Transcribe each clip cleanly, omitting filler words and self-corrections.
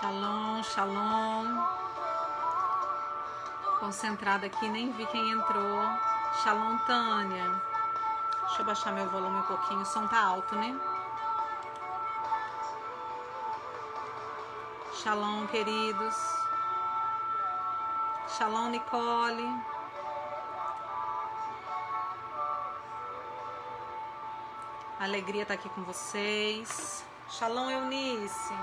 Shalom, shalom. Concentrada aqui, nem vi quem entrou. Shalom, Tânia. Deixa eu baixar meu volume um pouquinho, o som tá alto, né? Shalom, queridos. Shalom, Nicole. Alegria estar aqui com vocês. Shalom, Eunice.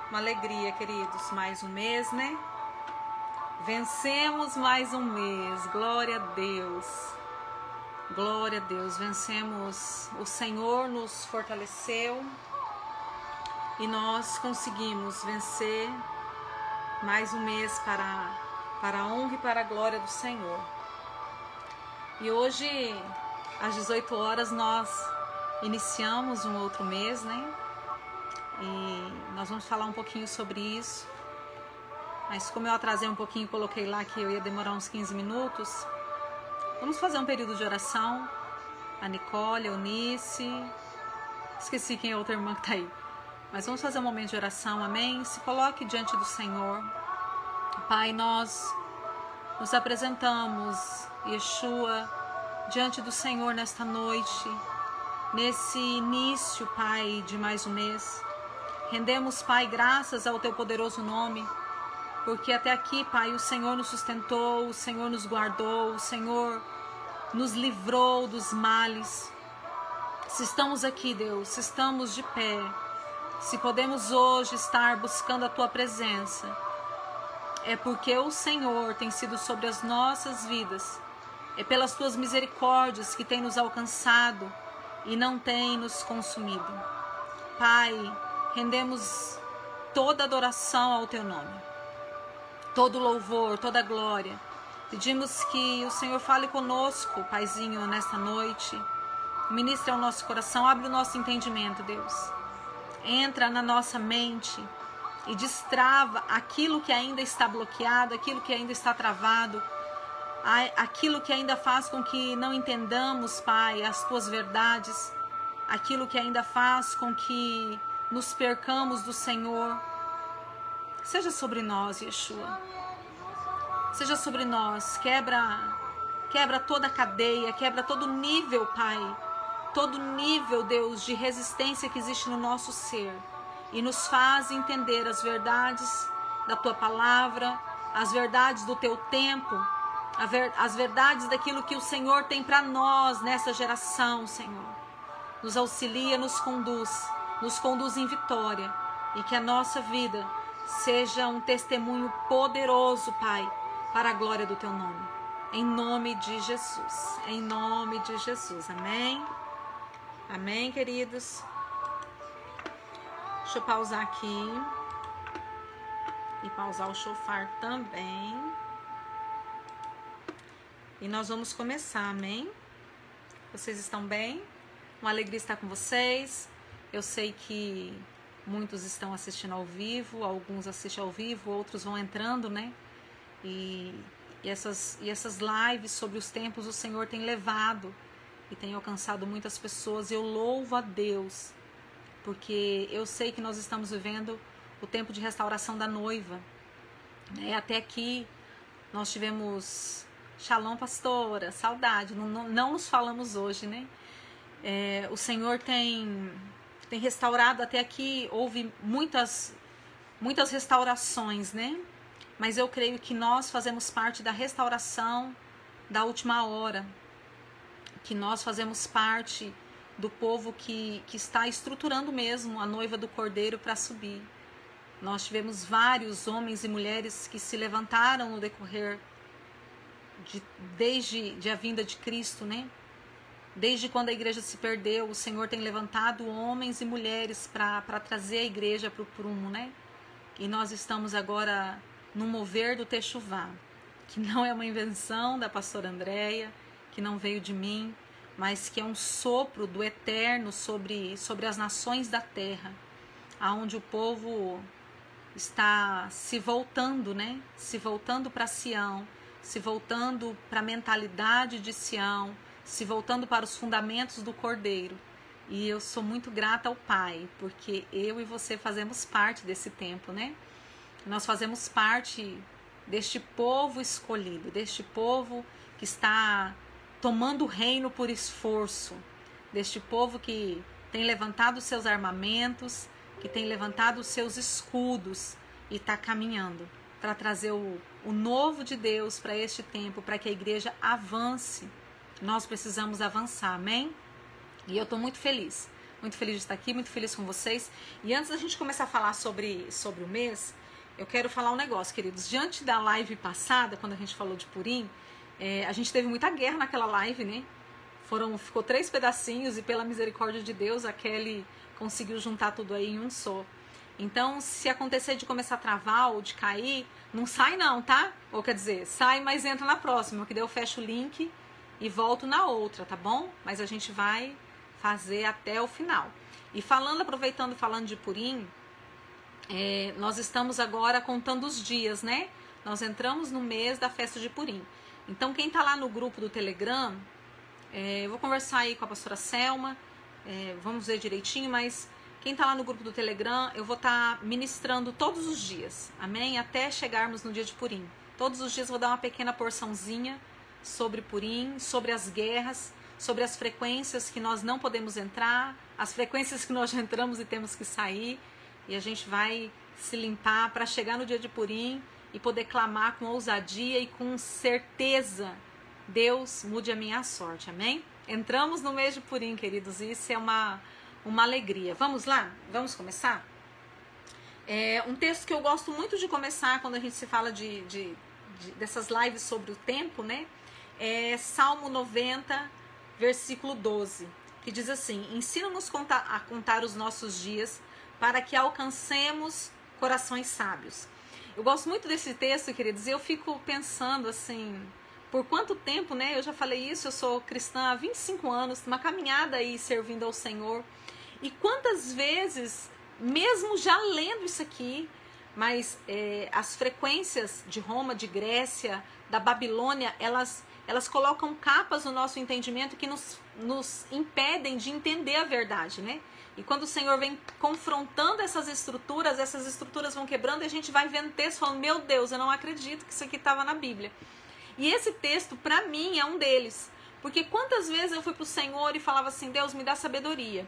Uma alegria, queridos. Mais um mês, né? Vencemos mais um mês. Glória a Deus. Glória a Deus. Vencemos. O Senhor nos fortaleceu e nós conseguimos vencer mais um mês para a honra e para a glória do Senhor. E hoje, às 18 horas, nós iniciamos um outro mês, né? E nós vamos falar um pouquinho sobre isso. Mas como eu atrasei um pouquinho, coloquei lá que eu ia demorar uns 15 minutos. Vamos fazer um período de oração. A Nicole, a Eunice. Esqueci quem é a outra irmã que está aí. Mas vamos fazer um momento de oração, amém? Se coloque diante do Senhor. Pai, nós nos apresentamos, Yeshua, diante do Senhor nesta noite, nesse início, Pai, de mais um mês. Rendemos, Pai, graças ao Teu poderoso nome, porque até aqui, Pai, o Senhor nos sustentou, o Senhor nos guardou, o Senhor nos livrou dos males. Se estamos aqui, Deus, se estamos de pé, se podemos hoje estar buscando a Tua presença, é porque o Senhor tem sido sobre as nossas vidas, é pelas Tuas misericórdias que tem nos alcançado e não tem nos consumido. Pai, rendemos toda adoração ao Teu nome, todo louvor, toda glória. Pedimos que o Senhor fale conosco, Paizinho, nesta noite. Ministre ao nosso coração, abre o nosso entendimento, Deus. Entra na nossa mente e destrava aquilo que ainda está bloqueado, aquilo que ainda está travado, aquilo que ainda faz com que não entendamos, Pai, as Tuas verdades, aquilo que ainda faz com que nos percamos do Senhor. Seja sobre nós, Yeshua. Seja sobre nós. Quebra toda a cadeia, quebra todo nível, Pai. Todo nível, Deus, de resistência que existe no nosso ser. E nos faz entender as verdades da Tua palavra, as verdades do Teu tempo, as verdades daquilo que o Senhor tem para nós nessa geração, Senhor. Nos auxilia, nos conduz em vitória. E que a nossa vida seja um testemunho poderoso, Pai, para a glória do Teu nome. Em nome de Jesus. Em nome de Jesus. Amém? Amém, queridos? Deixa eu pausar aqui. E pausar o shofar também. E nós vamos começar, amém? Vocês estão bem? Uma alegria estar com vocês. Eu sei que muitos estão assistindo ao vivo, alguns assistem ao vivo, outros vão entrando, né? E essas lives sobre os tempos o Senhor tem levado e tem alcançado muitas pessoas. Eu louvo a Deus, porque eu sei que nós estamos vivendo o tempo de restauração da noiva, né? Até aqui nós tivemos... Shalom, pastora, saudade, não nos falamos hoje, né? O Senhor tem restaurado até aqui, houve muitas restaurações, né? Mas eu creio que nós fazemos parte da restauração da última hora, que nós fazemos parte do povo que está estruturando mesmo a noiva do Cordeiro para subir. Nós tivemos vários homens e mulheres que se levantaram no decorrer desde a vinda de Cristo, né? Desde quando a igreja se perdeu, o Senhor tem levantado homens e mulheres para trazer a igreja para o prumo, né? E nós estamos agora no mover do Techuvá, que não é uma invenção da pastora Andréia, que não veio de mim, mas que é um sopro do Eterno sobre as nações da terra, aonde o povo está se voltando, né? Se voltando para Sião, se voltando para a mentalidade de Sião, se voltando para os fundamentos do Cordeiro. E eu sou muito grata ao Pai, porque eu e você fazemos parte desse tempo, né? Nós fazemos parte deste povo escolhido, deste povo que está tomando o reino por esforço, deste povo que tem levantado os seus armamentos, que tem levantado os seus escudos e está caminhando para trazer o novo de Deus para este tempo, para que a igreja avance. Nós precisamos avançar, amém? E eu estou muito feliz de estar aqui, muito feliz com vocês. E antes da gente começar a falar sobre o mês, eu quero falar um negócio, queridos. Diante da live passada, quando a gente falou de Purim, a gente teve muita guerra naquela live, né? Ficou 3 pedacinhos e pela misericórdia de Deus, a Kelly conseguiu juntar tudo aí em um só. Então, se acontecer de começar a travar ou de cair, não sai não, tá? Ou quer dizer, sai, mas entra na próxima, que daí eu fecho o link e volto na outra, tá bom? Mas a gente vai fazer até o final. E aproveitando de Purim, nós estamos agora contando os dias, né? Nós entramos no mês da festa de Purim. Então, quem tá lá no grupo do Telegram, eu vou conversar aí com a pastora Selma, vamos ver direitinho, mas quem tá lá no grupo do Telegram, eu vou estar ministrando todos os dias, amém? Até chegarmos no dia de Purim. Todos os dias eu vou dar uma pequena porçãozinha sobre Purim, sobre as guerras, sobre as frequências que nós não podemos entrar, as frequências que nós já entramos e temos que sair, e a gente vai se limpar para chegar no dia de Purim e poder clamar com ousadia e com certeza: Deus, mude a minha sorte, amém? Entramos no mês de Purim, queridos, e isso é uma alegria. Vamos lá? Vamos começar? Um texto que eu gosto muito de começar quando a gente se fala dessas lives sobre o tempo, né? É Salmo 90, versículo 12, que diz assim: ensina-nos a contar os nossos dias para que alcancemos corações sábios. Eu gosto muito desse texto, queridos, e eu fico pensando assim, por quanto tempo, né? Eu já falei isso, eu sou cristã há 25 anos, uma caminhada aí servindo ao Senhor. E quantas vezes, mesmo já lendo isso aqui, mas as frequências de Roma, de Grécia, da Babilônia, elas colocam capas no nosso entendimento que nos impedem de entender a verdade, né? E quando o Senhor vem confrontando essas estruturas vão quebrando e a gente vai vendo texto falando: meu Deus, eu não acredito que isso aqui estava na Bíblia. E esse texto, para mim, é um deles. Porque quantas vezes eu fui para o Senhor e falava assim: Deus, me dá sabedoria.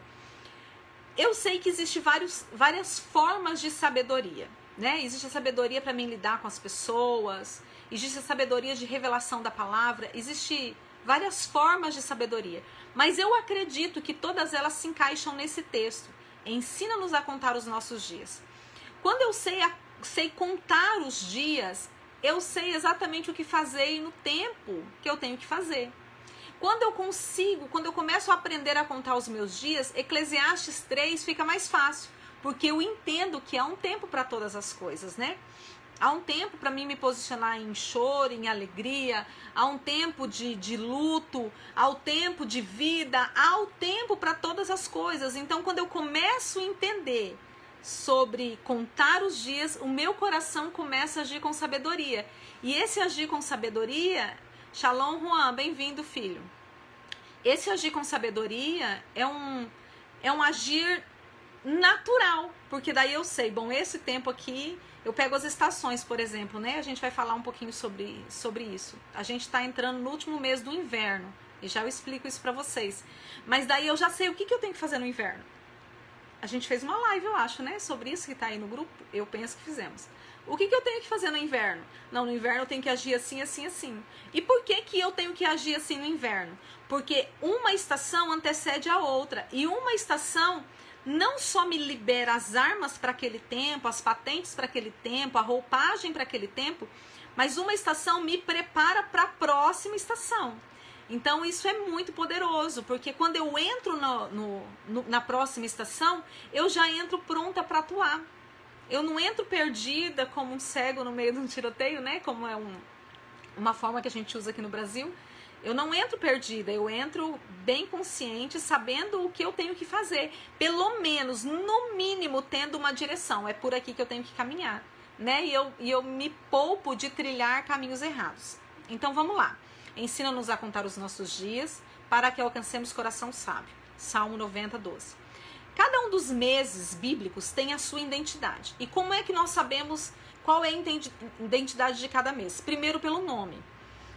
Eu sei que existem várias formas de sabedoria, né? Existe a sabedoria para mim lidar com as pessoas, existe a sabedoria de revelação da palavra, existe várias formas de sabedoria. Mas eu acredito que todas elas se encaixam nesse texto. Ensina-nos a contar os nossos dias. Quando eu sei contar os dias, eu sei exatamente o que fazer no tempo que eu tenho que fazer. Quando eu começo a aprender a contar os meus dias, Eclesiastes 3 fica mais fácil, porque eu entendo que há um tempo para todas as coisas, né? Há um tempo para mim me posicionar em choro, em alegria, há um tempo de luto, há o tempo de vida, há o tempo para todas as coisas. Então, quando eu começo a entender sobre contar os dias, o meu coração começa a agir com sabedoria. E esse agir com sabedoria, Shalom Juan, bem-vindo, filho. Esse agir com sabedoria é um agir natural, porque daí eu sei, bom, esse tempo aqui, eu pego as estações, por exemplo, né? A gente vai falar um pouquinho sobre isso. A gente está entrando no último mês do inverno, e já eu explico isso para vocês. Mas daí eu já sei o que eu tenho que fazer no inverno. A gente fez uma live, eu acho, né? Sobre isso que tá aí no grupo, eu penso que fizemos. O que eu tenho que fazer no inverno? Não, no inverno eu tenho que agir assim, assim, assim. E por que eu tenho que agir assim no inverno? Porque uma estação antecede a outra. E uma estação não só me libera as armas para aquele tempo, as patentes para aquele tempo, a roupagem para aquele tempo, mas uma estação me prepara para a próxima estação. Então isso é muito poderoso, porque quando eu entro na próxima estação, eu já entro pronta para atuar. Eu não entro perdida como um cego no meio de um tiroteio, né? Como é uma forma que a gente usa aqui no Brasil. Eu não entro perdida, eu entro bem consciente, sabendo o que eu tenho que fazer. Pelo menos, no mínimo, tendo uma direção. É por aqui que eu tenho que caminhar, né? E eu me poupo de trilhar caminhos errados. Então vamos lá. Ensina-nos a contar os nossos dias para que alcancemos coração sábio. Salmo 90, 12. Cada um dos meses bíblicos tem a sua identidade. E como é que nós sabemos qual é a identidade de cada mês? Primeiro, pelo nome.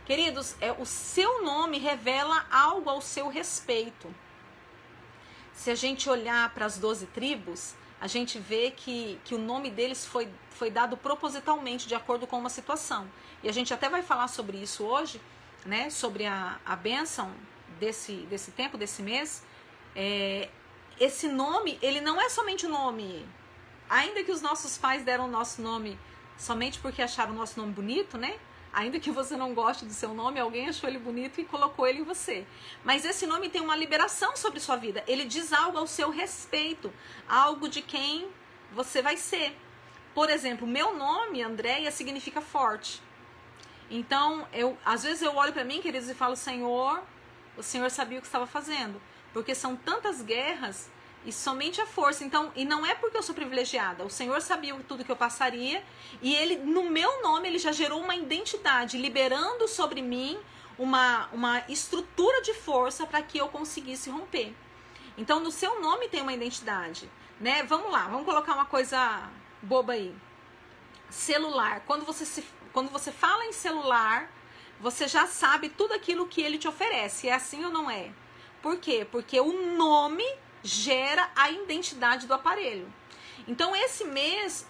Queridos, o seu nome revela algo ao seu respeito. Se a gente olhar para as 12 tribos, a gente vê que o nome deles foi dado propositalmente de acordo com uma situação. E a gente até vai falar sobre isso hoje, né? Sobre a bênção desse tempo, desse mês. Esse nome, ele não é somente o nome. Ainda que os nossos pais deram o nosso nome somente porque acharam o nosso nome bonito, né? Ainda que você não goste do seu nome, alguém achou ele bonito e colocou ele em você. Mas esse nome tem uma liberação sobre sua vida. Ele diz algo ao seu respeito, algo de quem você vai ser. Por exemplo, meu nome, Andréia, significa forte. Então, às vezes eu olho para mim, queridos, e falo, Senhor, o Senhor sabia o que estava fazendo. Porque são tantas guerras e somente a força. Então, e não é porque eu sou privilegiada. O Senhor sabia tudo que eu passaria. E Ele, no meu nome, Ele já gerou uma identidade, liberando sobre mim uma estrutura de força para que eu conseguisse romper. Então, no seu nome tem uma identidade, né? Vamos lá, vamos colocar uma coisa boba aí. Celular. Quando você fala em celular, você já sabe tudo aquilo que ele te oferece. É assim ou não é? Por quê? Porque o nome gera a identidade do aparelho. Então, esse mês,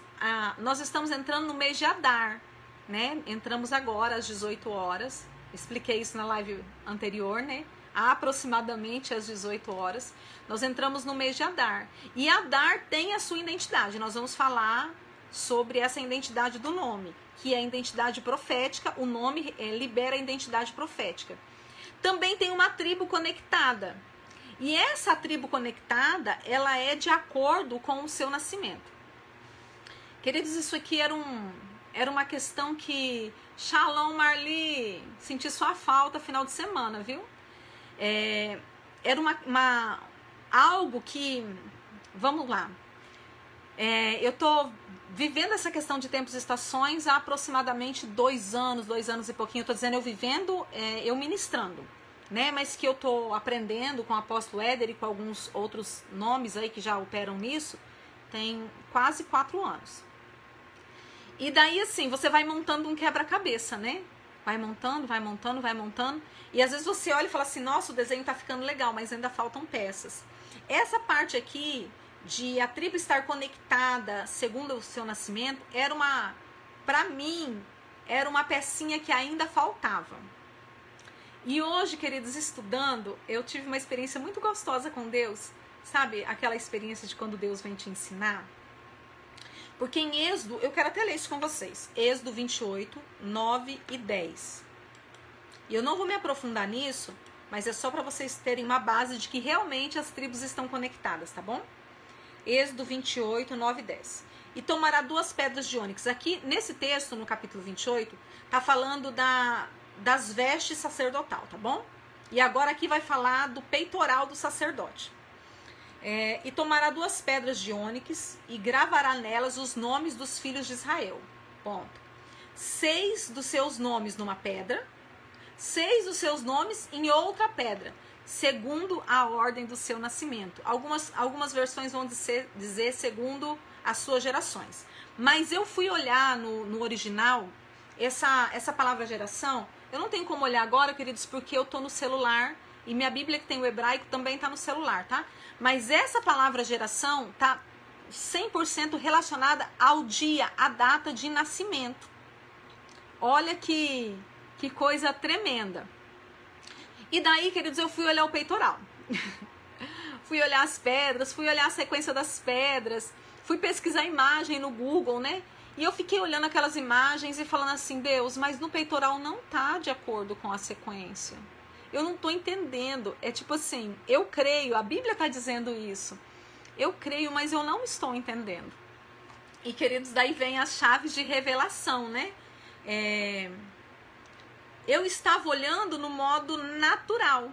nós estamos entrando no mês de Adar, né? Entramos agora às 18 horas. Expliquei isso na live anterior, né? Aproximadamente às 18 horas. Nós entramos no mês de Adar. E Adar tem a sua identidade. Nós vamos falar sobre essa identidade do nome, que é a identidade profética. O nome libera a identidade profética. Também tem uma tribo conectada. E essa tribo conectada, ela é de acordo com o seu nascimento. Queridos, isso aqui era uma questão que... Shalom, Marli! Senti sua falta final de semana, viu? Era algo que... Vamos lá. Eu tô vivendo essa questão de tempos e estações há aproximadamente 2 anos e pouquinho. Eu tô dizendo eu vivendo, eu ministrando. Né, mas que eu tô aprendendo com o apóstolo Éder e com alguns outros nomes aí que já operam nisso, tem quase 4 anos. E daí assim, você vai montando um quebra-cabeça, né? Vai montando, e às vezes você olha e fala assim, nossa, o desenho tá ficando legal, mas ainda faltam peças. Essa parte aqui, de a tribo estar conectada segundo o seu nascimento, pra mim, era uma pecinha que ainda faltava. E hoje, queridos, estudando, eu tive uma experiência muito gostosa com Deus. Sabe, aquela experiência de quando Deus vem te ensinar? Porque em Êxodo, eu quero até ler isso com vocês. Êxodo 28, 9 e 10. E eu não vou me aprofundar nisso, mas é só para vocês terem uma base de que realmente as tribos estão conectadas, tá bom? Êxodo 28, 9 e 10. E tomará 2 pedras de ônix. Aqui, nesse texto, no capítulo 28, tá falando das vestes sacerdotal, tá bom? E agora aqui vai falar do peitoral do sacerdote. E tomará 2 pedras de ônix e gravará nelas os nomes dos filhos de Israel. Ponto. 6 dos seus nomes numa pedra, 6 dos seus nomes em outra pedra, segundo a ordem do seu nascimento. Algumas versões vão dizer segundo as suas gerações. Mas eu fui olhar no original, essa palavra geração, eu não tenho como olhar agora, queridos, porque eu tô no celular e minha Bíblia que tem o hebraico também tá no celular, tá? Mas essa palavra geração tá 100% relacionada ao dia, à data de nascimento. Olha que coisa tremenda. E daí, queridos, eu fui olhar o peitoral. Fui olhar as pedras, fui olhar a sequência das pedras, fui pesquisar imagem no Google, né? E eu fiquei olhando aquelas imagens e falando assim, Deus, mas no peitoral não tá de acordo com a sequência. Eu não tô entendendo. É tipo assim, eu creio, a Bíblia tá dizendo isso. Eu creio, mas eu não estou entendendo. E, queridos, daí vem as chaves de revelação, né? Eu estava olhando no modo natural.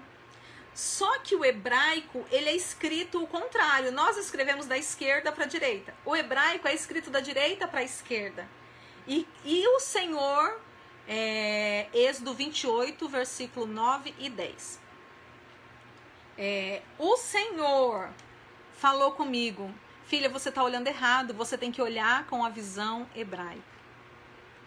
Só que o hebraico, ele é escrito o contrário. Nós escrevemos da esquerda para a direita. O hebraico é escrito da direita para a esquerda. E o Senhor, Êxodo 28, versículo 9 e 10. O Senhor falou comigo, filha, você está olhando errado, você tem que olhar com a visão hebraica.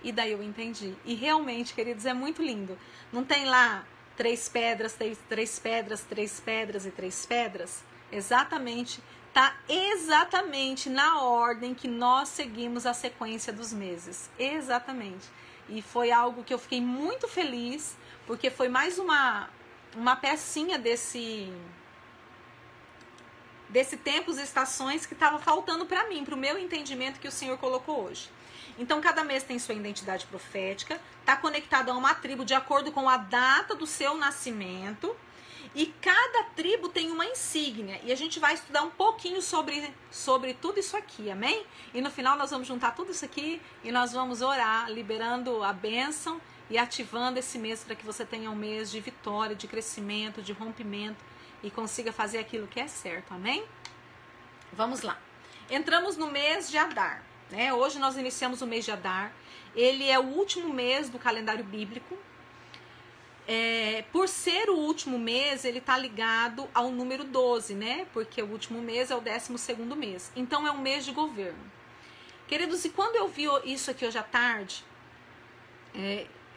E daí eu entendi. E realmente, queridos, é muito lindo. Não tem lá 3 pedras, 3 pedras, 3 pedras e 3 pedras? Exatamente. Tá exatamente na ordem que nós seguimos a sequência dos meses. Exatamente. E foi algo que eu fiquei muito feliz, porque foi mais uma pecinha desse tempos e estações que estava faltando para mim, para o meu entendimento que o Senhor colocou hoje. Então, cada mês tem sua identidade profética, está conectado a uma tribo de acordo com a data do seu nascimento, e cada tribo tem uma insígnia, e a gente vai estudar um pouquinho sobre tudo isso aqui, amém? E no final nós vamos juntar tudo isso aqui e nós vamos orar, liberando a bênção e ativando esse mês para que você tenha um mês de vitória, de crescimento, de rompimento e consiga fazer aquilo que é certo, amém? Vamos lá. Entramos no mês de Adar, né? Hoje nós iniciamos o mês de Adar. Ele é o último mês do calendário bíblico. Por ser o último mês, ele está ligado ao número 12, né? Porque o último mês é o 12º mês. Então é um mês de governo. Queridos, e quando eu vi isso aqui hoje à tarde,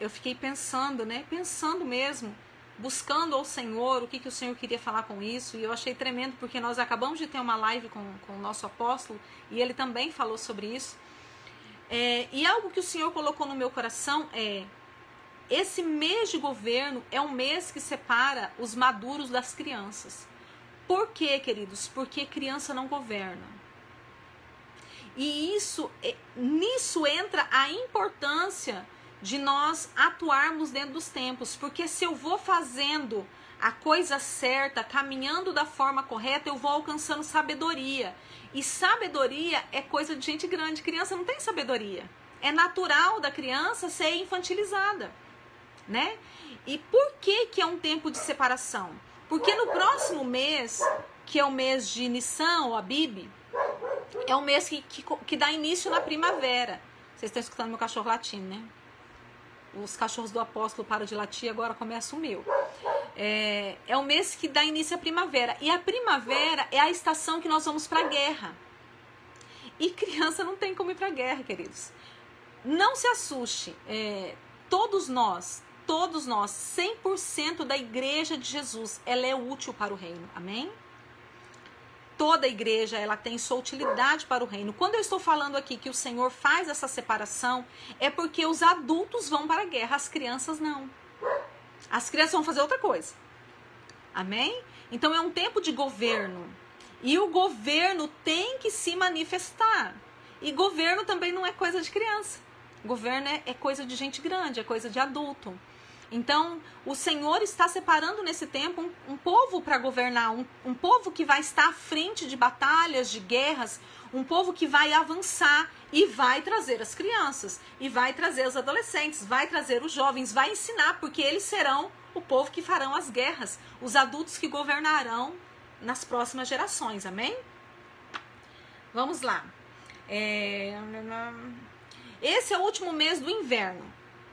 eu fiquei pensando, né? Pensando mesmo, buscando ao Senhor, o que o Senhor queria falar com isso. E eu achei tremendo, porque nós acabamos de ter uma live com o nosso apóstolo, e ele também falou sobre isso. E algo que o Senhor colocou no meu coração esse mês de governo é um mês que separa os maduros das crianças. Por quê, queridos? Porque criança não governa. E nisso entra a importância de nós atuarmos dentro dos tempos. Porque se eu vou fazendo a coisa certa, caminhando da forma correta, eu vou alcançando sabedoria. E sabedoria é coisa de gente grande. Criança não tem sabedoria. É natural da criança ser infantilizada, né? E por que é um tempo de separação? Porque no próximo mês, que é o mês de Nissan, ou Abib, é um mês que dá início na primavera. Vocês estão escutando meu cachorro latindo, né? Os cachorros do apóstolo param de latir, agora começa o meu. É um mês que dá início à primavera. E a primavera é a estação que nós vamos para a guerra. E criança não tem como ir para a guerra, queridos. Não se assuste. Todos nós, 100% da igreja de Jesus, ela é útil para o reino. Amém? Toda igreja, ela tem sua utilidade para o reino. Quando eu estou falando aqui que o Senhor faz essa separação, é porque os adultos vão para a guerra, as crianças não. As crianças vão fazer outra coisa. Amém? Então é um tempo de governo. E o governo tem que se manifestar. E governo também não é coisa de criança. Governo é coisa de gente grande, é coisa de adulto. Então, o Senhor está separando nesse tempo um povo para governar, um povo que vai estar à frente de batalhas, de guerras, um povo que vai avançar e vai trazer as crianças, e vai trazer os adolescentes, vai trazer os jovens, vai ensinar, porque eles serão o povo que farão as guerras, os adultos que governarão nas próximas gerações, amém? Vamos lá. Esse é o último mês do inverno.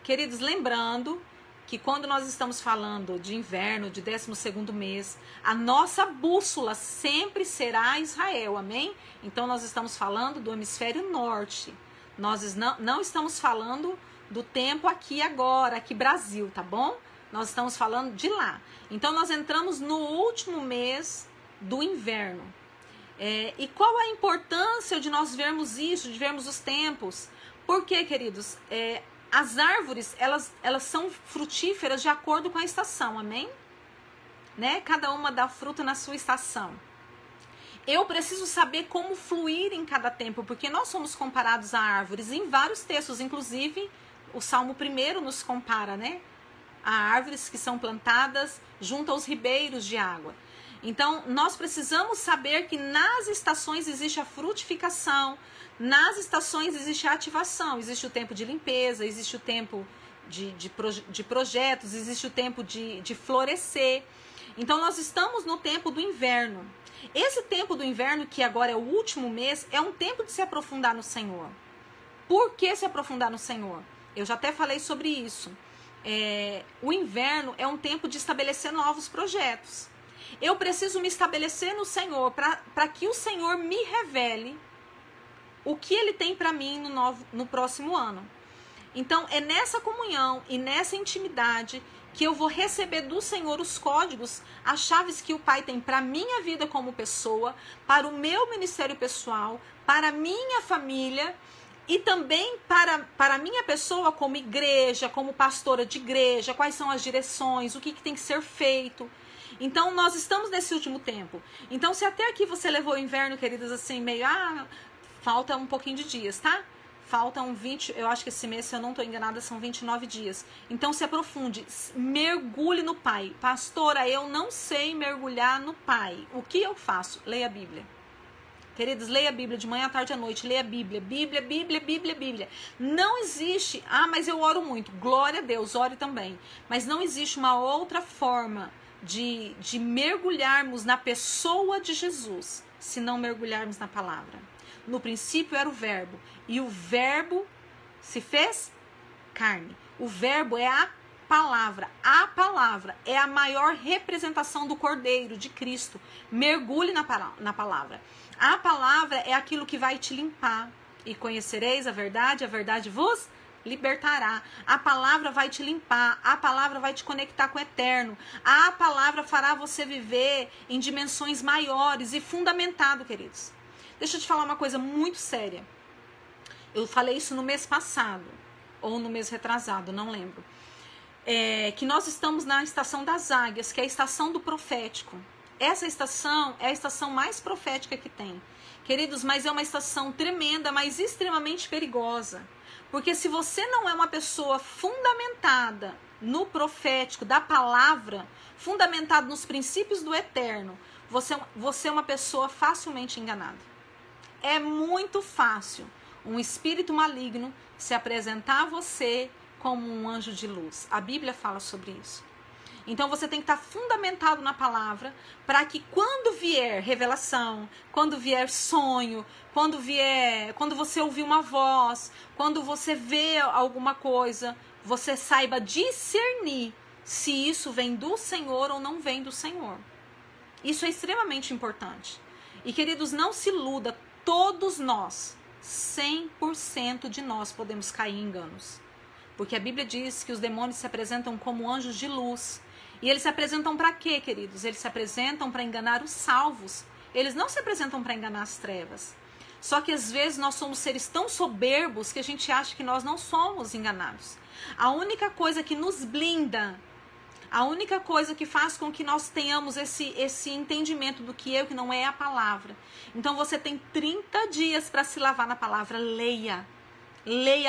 Queridos, lembrando que quando nós estamos falando de inverno, de 12º mês, a nossa bússola sempre será Israel, amém? Então nós estamos falando do hemisfério norte. Nós não estamos falando do tempo aqui agora, aqui Brasil, tá bom? Nós estamos falando de lá. Então nós entramos no último mês do inverno. E qual a importância de nós vermos isso, de vermos os tempos? Porque, queridos, as árvores, elas são frutíferas de acordo com a estação, amém? Né? Cada uma dá fruto na sua estação. Eu preciso saber como fluir em cada tempo, porque nós somos comparados a árvores em vários textos, inclusive o Salmo 1 nos compara, né? A árvores que são plantadas junto aos ribeiros de água. Então, nós precisamos saber que nas estações existe a frutificação, nas estações existe a ativação, existe o tempo de limpeza, existe o tempo de projetos, existe o tempo de florescer. Então, nós estamos no tempo do inverno. Esse tempo do inverno, que agora é o último mês, é um tempo de se aprofundar no Senhor. Por que se aprofundar no Senhor? Eu já até falei sobre isso. O inverno é um tempo de estabelecer novos projetos. Eu preciso me estabelecer no Senhor para que o Senhor me revele o que Ele tem para mim no próximo ano. Então, é nessa comunhão e nessa intimidade que eu vou receber do Senhor os códigos, as chaves que o Pai tem para a minha vida como pessoa, para o meu ministério pessoal, para a minha família e também para a minha pessoa como igreja, como pastora de igreja, quais são as direções, o que tem que ser feito. Então, nós estamos nesse último tempo. Então, se até aqui você levou o inverno, queridas, assim, meio, falta um pouquinho de dias, tá? Faltam 20, eu acho que esse mês, se eu não estou enganada, são 29 dias. Então, se aprofunde, mergulhe no Pai. Pastora, eu não sei mergulhar no Pai. O que eu faço? Leia a Bíblia. Queridos, leia a Bíblia de manhã, à tarde, à noite. Leia a Bíblia, Bíblia, Bíblia, Bíblia, Bíblia. Não existe, mas eu oro muito. Glória a Deus, ore também. Mas não existe uma outra forma de mergulharmos na pessoa de Jesus, se não mergulharmos na palavra. No princípio era o verbo, e o verbo se fez carne. O verbo é a palavra é a maior representação do Cordeiro, de Cristo. Mergulhe na palavra. A palavra é aquilo que vai te limpar. E conhecereis a verdade vos libertará. A palavra vai te limpar, a palavra vai te conectar com o eterno. A palavra fará você viver em dimensões maiores e fundamentado, queridos. Deixa eu te falar uma coisa muito séria. Eu falei isso no mês passado, ou no mês retrasado, não lembro. Que nós estamos na estação das águias, que é a estação do profético. Essa estação é a estação mais profética que tem. Queridos, mas é uma estação tremenda, mas extremamente perigosa. Porque se você não é uma pessoa fundamentada no profético, da palavra, fundamentado nos princípios do eterno, você é uma pessoa facilmente enganada. É muito fácil um espírito maligno se apresentar a você como um anjo de luz. A Bíblia fala sobre isso. Então você tem que estar fundamentado na palavra para que quando vier revelação, quando vier sonho, quando você ouvir uma voz, quando você vê alguma coisa, você saiba discernir se isso vem do Senhor ou não vem do Senhor. Isso é extremamente importante. E queridos, não se iluda, todos nós, 100% de nós podemos cair em enganos. Porque a Bíblia diz que os demônios se apresentam como anjos de luz. E eles se apresentam para quê, queridos? Eles se apresentam para enganar os salvos. Eles não se apresentam para enganar as trevas. Só que às vezes nós somos seres tão soberbos que a gente acha que nós não somos enganados. A única coisa que nos blinda, a única coisa que faz com que nós tenhamos esse entendimento do que é e que não é a palavra. Então você tem 30 dias para se lavar na palavra. Leia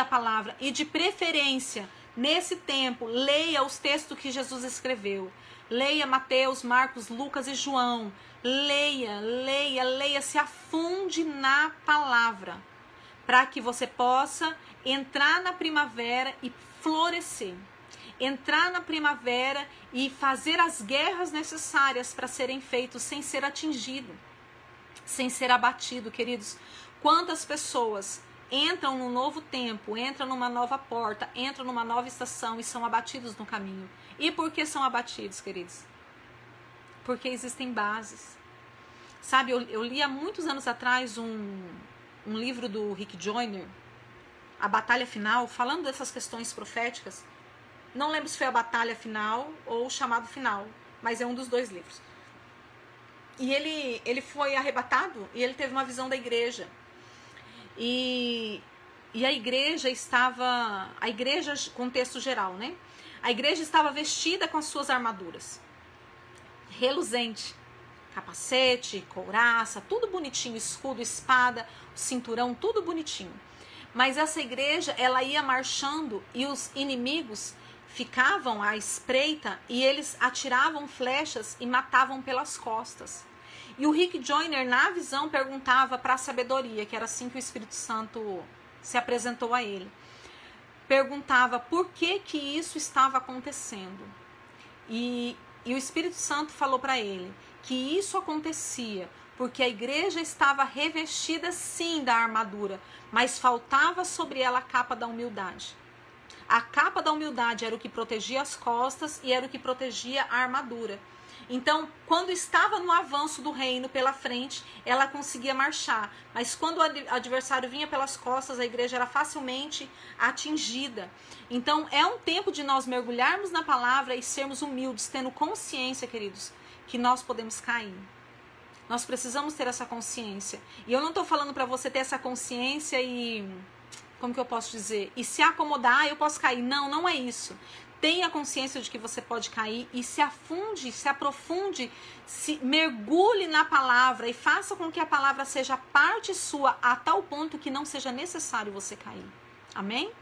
a palavra. E de preferência, nesse tempo, leia os textos que Jesus escreveu. Leia Mateus, Marcos, Lucas e João. Leia, se afunde na palavra, para que você possa entrar na primavera e florescer. Entrar na primavera e fazer as guerras necessárias para serem feitos sem ser atingido, sem ser abatido, queridos. Quantas pessoas entram num novo tempo, entram numa nova porta, entram numa nova estação e são abatidos no caminho. E por que são abatidos, queridos? Porque existem bases. Sabe, eu li há muitos anos atrás um livro do Rick Joyner, A Batalha Final, falando dessas questões proféticas. Não lembro se foi A Batalha Final ou O Chamado Final, mas é um dos dois livros. E ele foi arrebatado e ele teve uma visão da igreja. E a igreja estava, contexto geral, né? A igreja estava vestida com as suas armaduras, reluzente, capacete, couraça, tudo bonitinho, escudo, espada, cinturão, tudo bonitinho. Mas essa igreja, ela ia marchando e os inimigos ficavam à espreita e eles atiravam flechas e matavam pelas costas. E o Rick Joyner, na visão, perguntava para a sabedoria, que era assim que o Espírito Santo se apresentou a ele. Perguntava por que isso estava acontecendo. E o Espírito Santo falou para ele que isso acontecia porque a igreja estava revestida sim da armadura, mas faltava sobre ela a capa da humildade. A capa da humildade era o que protegia as costas e era o que protegia a armadura. Então, quando estava no avanço do reino pela frente, ela conseguia marchar. Mas quando o adversário vinha pelas costas, a igreja era facilmente atingida. Então, é um tempo de nós mergulharmos na palavra e sermos humildes, tendo consciência, queridos, que nós podemos cair. Nós precisamos ter essa consciência. E eu não estou falando para você ter essa consciência e... como que eu posso dizer? E se acomodar, eu posso cair. Não, não é isso. Tenha consciência de que você pode cair e se afunde, se aprofunde, se mergulhe na palavra e faça com que a palavra seja parte sua a tal ponto que não seja necessário você cair. Amém?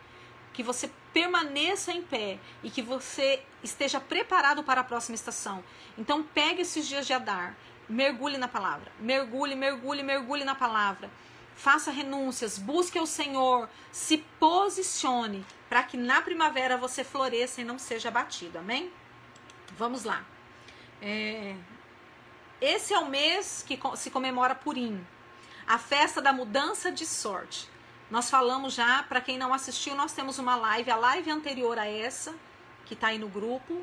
Que você permaneça em pé e que você esteja preparado para a próxima estação. Então pegue esses dias de Adar, mergulhe na palavra, mergulhe na palavra. Faça renúncias, busque o Senhor, se posicione para que na primavera você floresça e não seja abatido, amém? Vamos lá. Esse é o mês que se comemora Purim, a festa da mudança de sorte. Nós falamos já, para quem não assistiu, nós temos uma live, a live anterior a essa, que está aí no grupo,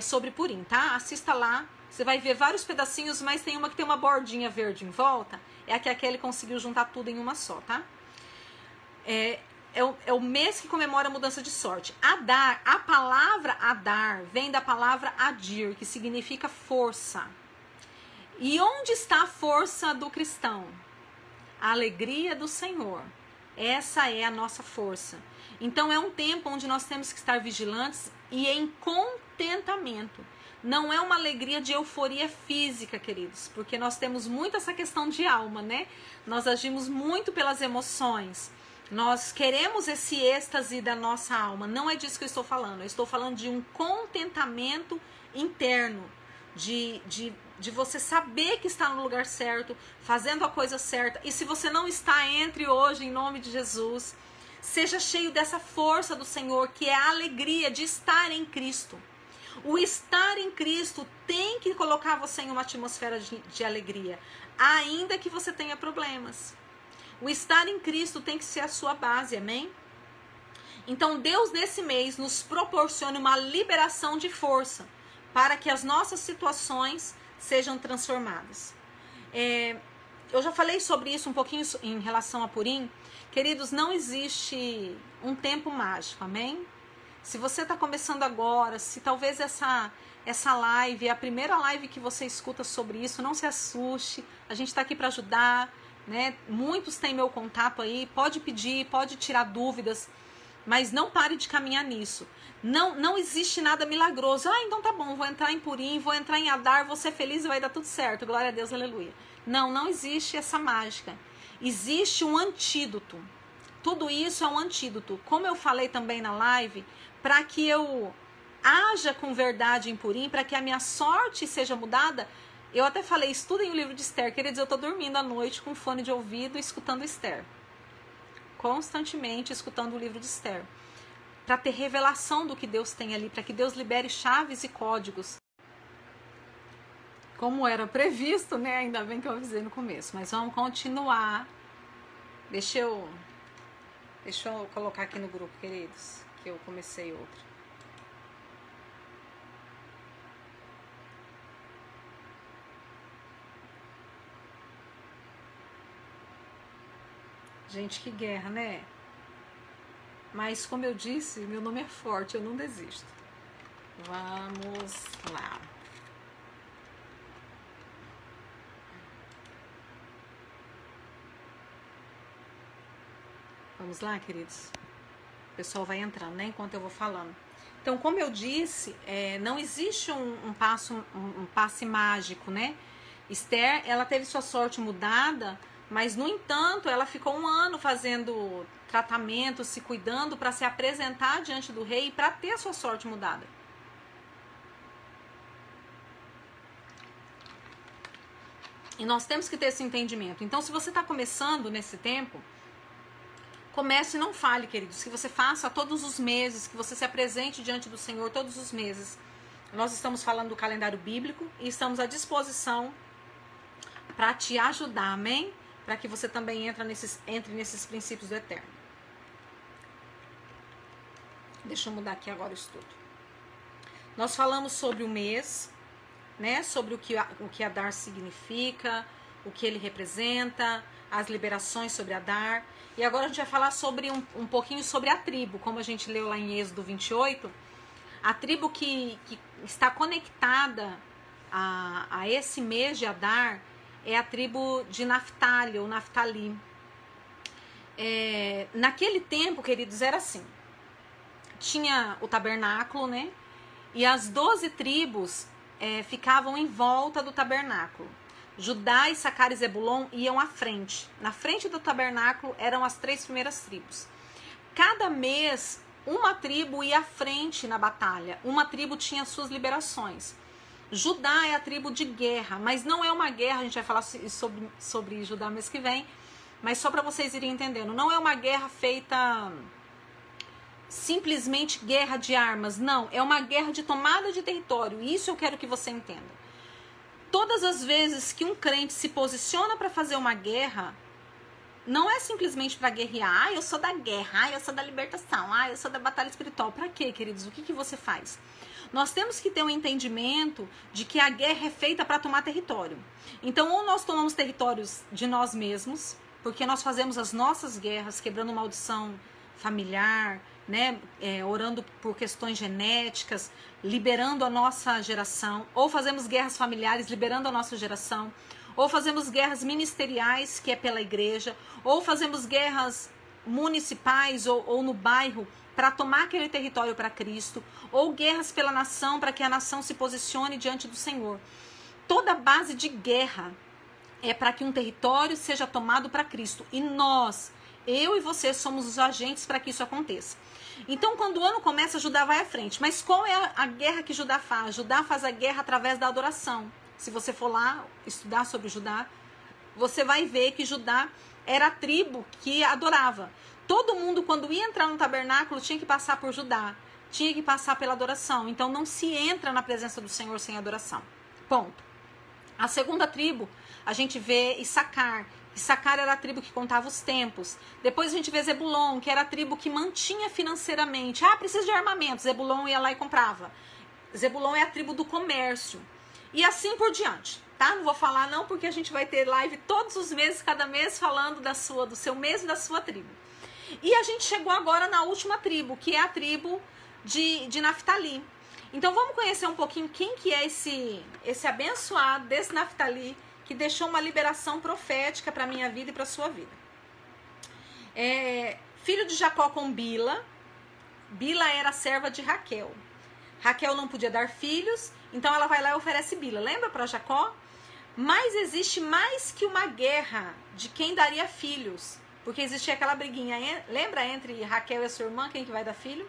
sobre Purim, tá? Assista lá, você vai ver vários pedacinhos, mas tem uma que tem uma bordinha verde em volta, é a que aquele conseguiu juntar tudo em uma só, tá? É o mês que comemora a mudança de sorte. Adar, a palavra Adar vem da palavra Adir, que significa força. E onde está a força do cristão? A alegria do Senhor. Essa é a nossa força. Então é um tempo onde nós temos que estar vigilantes e em contentamento. Não é uma alegria de euforia física, queridos, porque nós temos muito essa questão de alma, né? Nós agimos muito pelas emoções. Nós queremos esse êxtase da nossa alma. Não é disso que eu estou falando. Eu estou falando de um contentamento interno, de você saber que está no lugar certo, fazendo a coisa certa. E se você não está, entre hoje em nome de Jesus. Seja cheio dessa força do Senhor, que é a alegria de estar em Cristo. O estar em Cristo tem que colocar você em uma atmosfera de alegria, ainda que você tenha problemas. O estar em Cristo tem que ser a sua base, amém? Então Deus nesse mês nos proporciona uma liberação de força para que as nossas situações sejam transformadas. Eu já falei sobre isso um pouquinho em relação a Purim. Queridos, não existe um tempo mágico, amém? Se você está começando agora, se talvez essa live é a primeira live que você escuta sobre isso, não se assuste, a gente está aqui para ajudar, né? Muitos têm meu contato aí, pode pedir, pode tirar dúvidas, mas não pare de caminhar nisso. Não existe nada milagroso. Então tá bom, vou entrar em Purim, vou entrar em Adar, vou ser feliz e vai dar tudo certo, glória a Deus, aleluia. Não existe essa mágica. Existe um antídoto. Tudo isso é um antídoto. Como eu falei também na live, para que eu haja com verdade em Purim, para que a minha sorte seja mudada, eu até falei, estudem o livro de Esther. Queridos, eu estou dormindo à noite com fone de ouvido, escutando Esther. Constantemente escutando o livro de Esther. Para ter revelação do que Deus tem ali, para que Deus libere chaves e códigos. Como era previsto, né? Ainda bem que eu avisei no começo. Mas vamos continuar. Deixa eu colocar aqui no grupo, queridos, que eu comecei outro. Gente, que guerra, né? Mas, como eu disse, meu nome é forte, eu não desisto. Vamos lá. Vamos lá, queridos? O pessoal vai entrando, né? Enquanto eu vou falando. Então, como eu disse, não existe um passe mágico, né? Esther, ela teve sua sorte mudada, mas, no entanto, ela ficou 1 ano fazendo tratamento, se cuidando para se apresentar diante do rei e para ter a sua sorte mudada. E nós temos que ter esse entendimento. Então, se você está começando nesse tempo, comece e não fale, queridos, que você faça todos os meses, que você se apresente diante do Senhor todos os meses. Nós estamos falando do calendário bíblico e estamos à disposição para te ajudar, amém? Para que você também entre nesses princípios do eterno. Deixa eu mudar aqui agora o estudo. Nós falamos sobre o mês, né, sobre o que Adar significa, o que ele representa, as liberações sobre Adar. E agora a gente vai falar sobre um pouquinho sobre a tribo, como a gente leu lá em Êxodo 28, a tribo que está conectada a esse mês de Adar é a tribo de Naftali, ou Naftali. Naquele tempo, queridos, era assim, tinha o tabernáculo, né, e as 12 tribos ficavam em volta do tabernáculo. Judá, Issacar e Zebulon iam à frente. Na frente do tabernáculo eram as 3 primeiras tribos. Cada mês, uma tribo ia à frente na batalha. Uma tribo tinha suas liberações. Judá é a tribo de guerra, mas não é uma guerra, a gente vai falar sobre Judá mês que vem, mas só para vocês irem entendendo. Não é uma guerra feita simplesmente guerra de armas, não. É uma guerra de tomada de território. Isso eu quero que você entenda. Todas as vezes que um crente se posiciona para fazer uma guerra, não é simplesmente para guerrear. Eu sou da guerra, eu sou da libertação, eu sou da batalha espiritual. Para quê, queridos? O que você faz? Nós temos que ter um entendimento de que a guerra é feita para tomar território. Então, ou nós tomamos territórios de nós mesmos, porque nós fazemos as nossas guerras, quebrando maldição familiar, né, orando por questões genéticas, liberando a nossa geração, ou fazemos guerras familiares, liberando a nossa geração, ou fazemos guerras ministeriais, que é pela igreja, ou fazemos guerras municipais ou no bairro para tomar aquele território para Cristo, ou guerras pela nação para que a nação se posicione diante do Senhor. Toda base de guerra é para que um território seja tomado para Cristo, e nós, eu e você, somos os agentes para que isso aconteça. Então, quando o ano começa, Judá vai à frente. Mas qual é a guerra que Judá faz? Judá faz a guerra através da adoração. Se você for lá estudar sobre Judá, você vai ver que Judá era a tribo que adorava. Todo mundo, quando ia entrar no tabernáculo, tinha que passar por Judá. Tinha que passar pela adoração. Então, não se entra na presença do Senhor sem adoração. Ponto. A segunda tribo, a gente vê Issacar. Issacar era a tribo que contava os tempos. Depois a gente vê Zebulon, que era a tribo que mantinha financeiramente. Precisa de armamento. Zebulon ia lá e comprava. Zebulon é a tribo do comércio. E assim por diante, tá? Não vou falar não, porque a gente vai ter live todos os meses, cada mês, falando do seu mês e da sua tribo. E a gente chegou agora na última tribo, que é a tribo de Naftali. Então vamos conhecer um pouquinho quem que é esse abençoado desse Naftali, que deixou uma liberação profética para a minha vida e para a sua vida. Filho de Jacó com Bila. Bila era serva de Raquel. Raquel não podia dar filhos, então ela vai lá e oferece Bila. Lembra para Jacó? Mas existe mais que uma guerra de quem daria filhos. Porque existia aquela briguinha, lembra, entre Raquel e a sua irmã, quem que vai dar filho?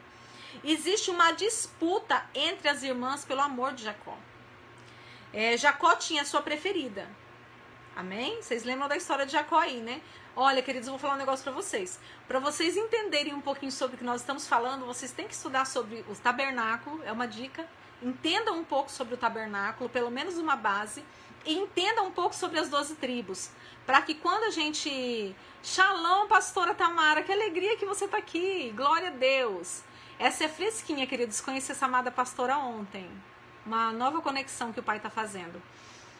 Existe uma disputa entre as irmãs pelo amor de Jacó. Jacó tinha a sua preferida. Amém? Vocês lembram da história de Jacó aí, né? Olha, queridos, eu vou falar um negócio pra vocês. Para vocês entenderem um pouquinho sobre o que nós estamos falando, vocês têm que estudar sobre o tabernáculo, é uma dica. Entendam um pouco sobre o tabernáculo, pelo menos uma base. E entendam um pouco sobre as 12 tribos. Para que quando a gente... Shalom, pastora Tamara, que alegria que você tá aqui. Glória a Deus. Essa é fresquinha, queridos. Conheci essa amada pastora ontem. Uma nova conexão que o pai tá fazendo.